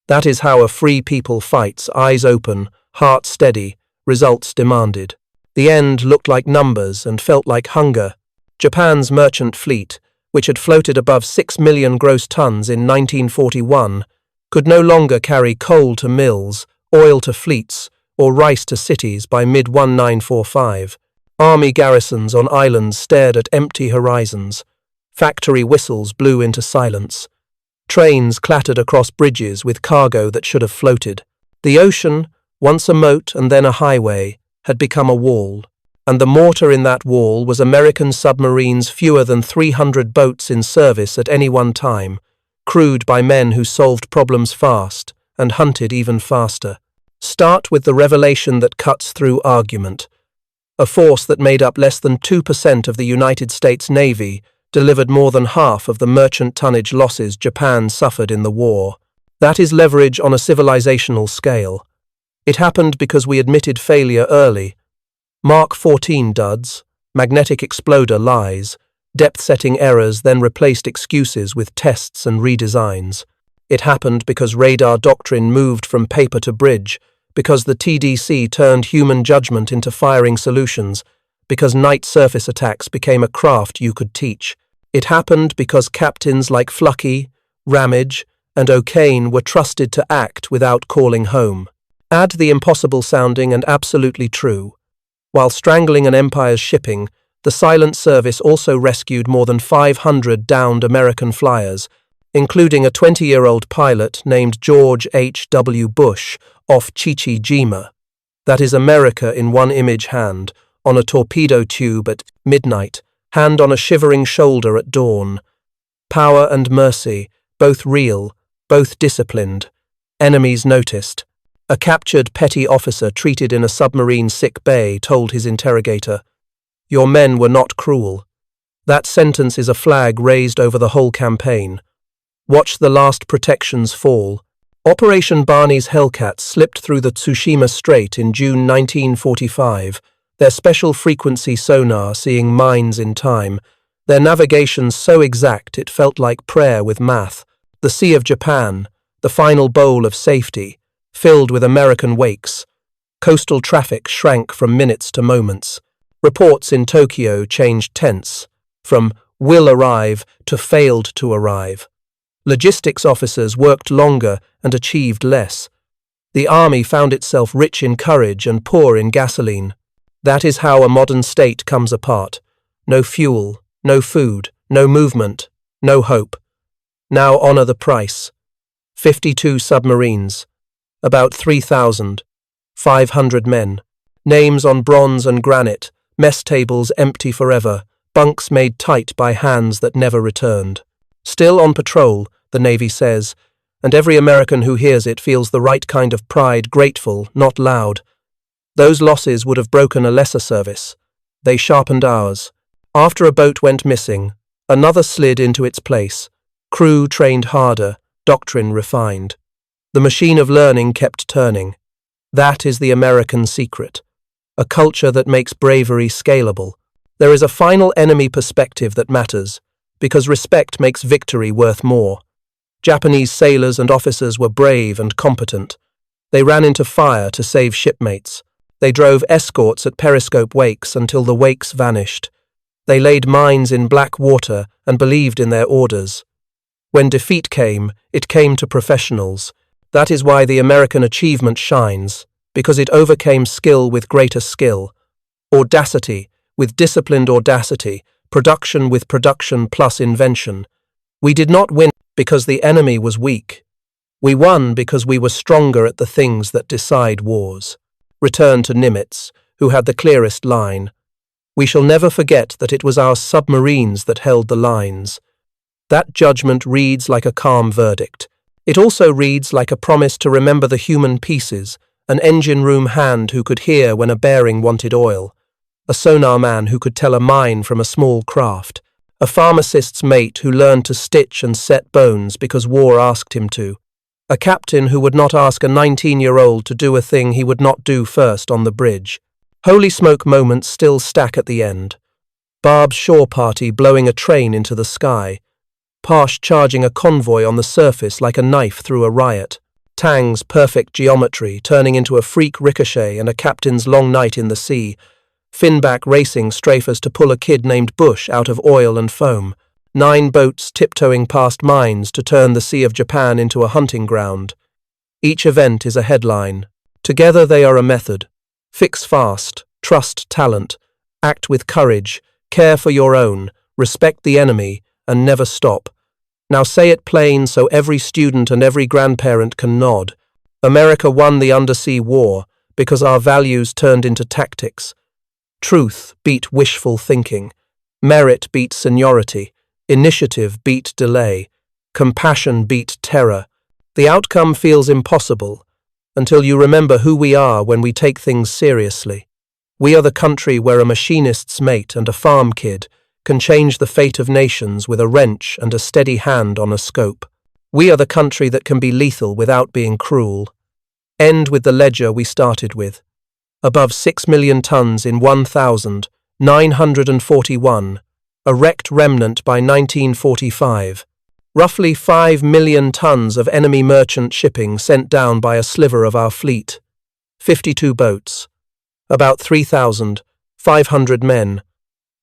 That is how a free people fights, eyes open, heart steady, results demanded. The end looked like numbers and felt like hunger. Japan's merchant fleet, which had floated above 6 million gross tons in 1941, could no longer carry coal to mills, oil to fleets, or rice to cities by mid-1945. Army garrisons on islands stared at empty horizons. Factory whistles blew into silence. Trains clattered across bridges with cargo that should have floated. The ocean, once a moat and then a highway, had become a wall. And the mortar in that wall was American submarines, fewer than 300 boats in service at any one time, crewed by men who solved problems fast and hunted even faster. Start with the revelation that cuts through argument. A force that made up less than 2% of the United States Navy delivered more than half of the merchant tonnage losses Japan suffered in the war. That is leverage on a civilizational scale. It happened because we admitted failure early. Mark 14 duds, magnetic exploder lies, depth-setting errors then replaced excuses with tests and redesigns. It happened because radar doctrine moved from paper to bridge, because the TDC turned human judgment into firing solutions, because night surface attacks became a craft you could teach. It happened because captains like Flucky, Ramage, and O'Kane were trusted to act without calling home. Add the impossible sounding and absolutely true. While strangling an empire's shipping, the silent service also rescued more than 500 downed American flyers, including a 20-year-old pilot named George H.W. Bush off Chichi-jima. That is America in one image: hand on a torpedo tube at midnight, hand on a shivering shoulder at dawn. Power and mercy, both real, both disciplined. Enemies noticed. A captured petty officer treated in a submarine sick bay told his interrogator, "Your men were not cruel." That sentence is a flag raised over the whole campaign. Watch the last protections fall. Operation Barney's Hellcats slipped through the Tsushima Strait in June 1945, their special frequency sonar seeing mines in time, their navigation so exact it felt like prayer with math, the Sea of Japan, the final bowl of safety, filled with American wakes. Coastal traffic shrank from minutes to moments. Reports in Tokyo changed tense, from will arrive to failed to arrive. Logistics officers worked longer and achieved less. The army found itself rich in courage and poor in gasoline. That is how a modern state comes apart. No fuel, no food, no movement, no hope. Now honor the price. 52 submarines. About 3,500 men. Names on bronze and granite, mess tables empty forever, bunks made tight by hands that never returned. Still on patrol, the Navy says, and every American who hears it feels the right kind of pride, grateful, not loud. Those losses would have broken a lesser service. They sharpened ours. After a boat went missing, another slid into its place. Crew trained harder, doctrine refined. The machine of learning kept turning. That is the American secret. A culture that makes bravery scalable. There is a final enemy perspective that matters, because respect makes victory worth more. Japanese sailors and officers were brave and competent. They ran into fire to save shipmates. They drove escorts at periscope wakes until the wakes vanished. They laid mines in black water and believed in their orders. When defeat came, it came to professionals. That is why the American achievement shines, because it overcame skill with greater skill. Audacity with disciplined audacity, production with production plus invention. We did not win because the enemy was weak. We won because we were stronger at the things that decide wars. Return to Nimitz, who had the clearest line. We shall never forget that it was our submarines that held the lines. That judgment reads like a calm verdict. It also reads like a promise to remember the human pieces, an engine room hand who could hear when a bearing wanted oil, a sonar man who could tell a mine from a small craft, a pharmacist's mate who learned to stitch and set bones because war asked him to, a captain who would not ask a 19-year-old to do a thing he would not do first on the bridge. Holy smoke moments still stack at the end. Barb's shore party blowing a train into the sky. Parsh charging a convoy on the surface like a knife through a riot. Tang's perfect geometry turning into a freak ricochet and a captain's long night in the sea. Finback racing strafers to pull a kid named Bush out of oil and foam. 9 boats tiptoeing past mines to turn the Sea of Japan into a hunting ground. Each event is a headline. Together they are a method. Fix fast, trust talent, act with courage, care for your own, respect the enemy, and never stop. Now say it plain so every student and every grandparent can nod. America won the undersea war because our values turned into tactics. Truth beat wishful thinking. Merit beat seniority. Initiative beat delay. Compassion beat terror. The outcome feels impossible until you remember who we are when we take things seriously. We are the country where a machinist's mate and a farm kid can change the fate of nations with a wrench and a steady hand on a scope. We are the country that can be lethal without being cruel. End with the ledger we started with. Above 6 million tons in 1941, a wrecked remnant by 1945. Roughly 5 million tons of enemy merchant shipping sent down by a sliver of our fleet. 52 boats. About 3,500 men.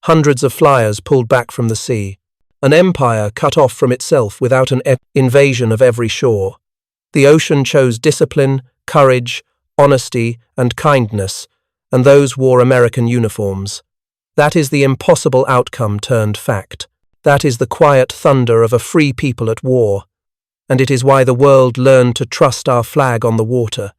Hundreds of flyers pulled back from the sea. An empire cut off from itself without an invasion of every shore. The ocean chose discipline, courage, honesty, and kindness, and those wore American uniforms. That is the impossible outcome turned fact. That is the quiet thunder of a free people at war. And it is why the world learned to trust our flag on the water.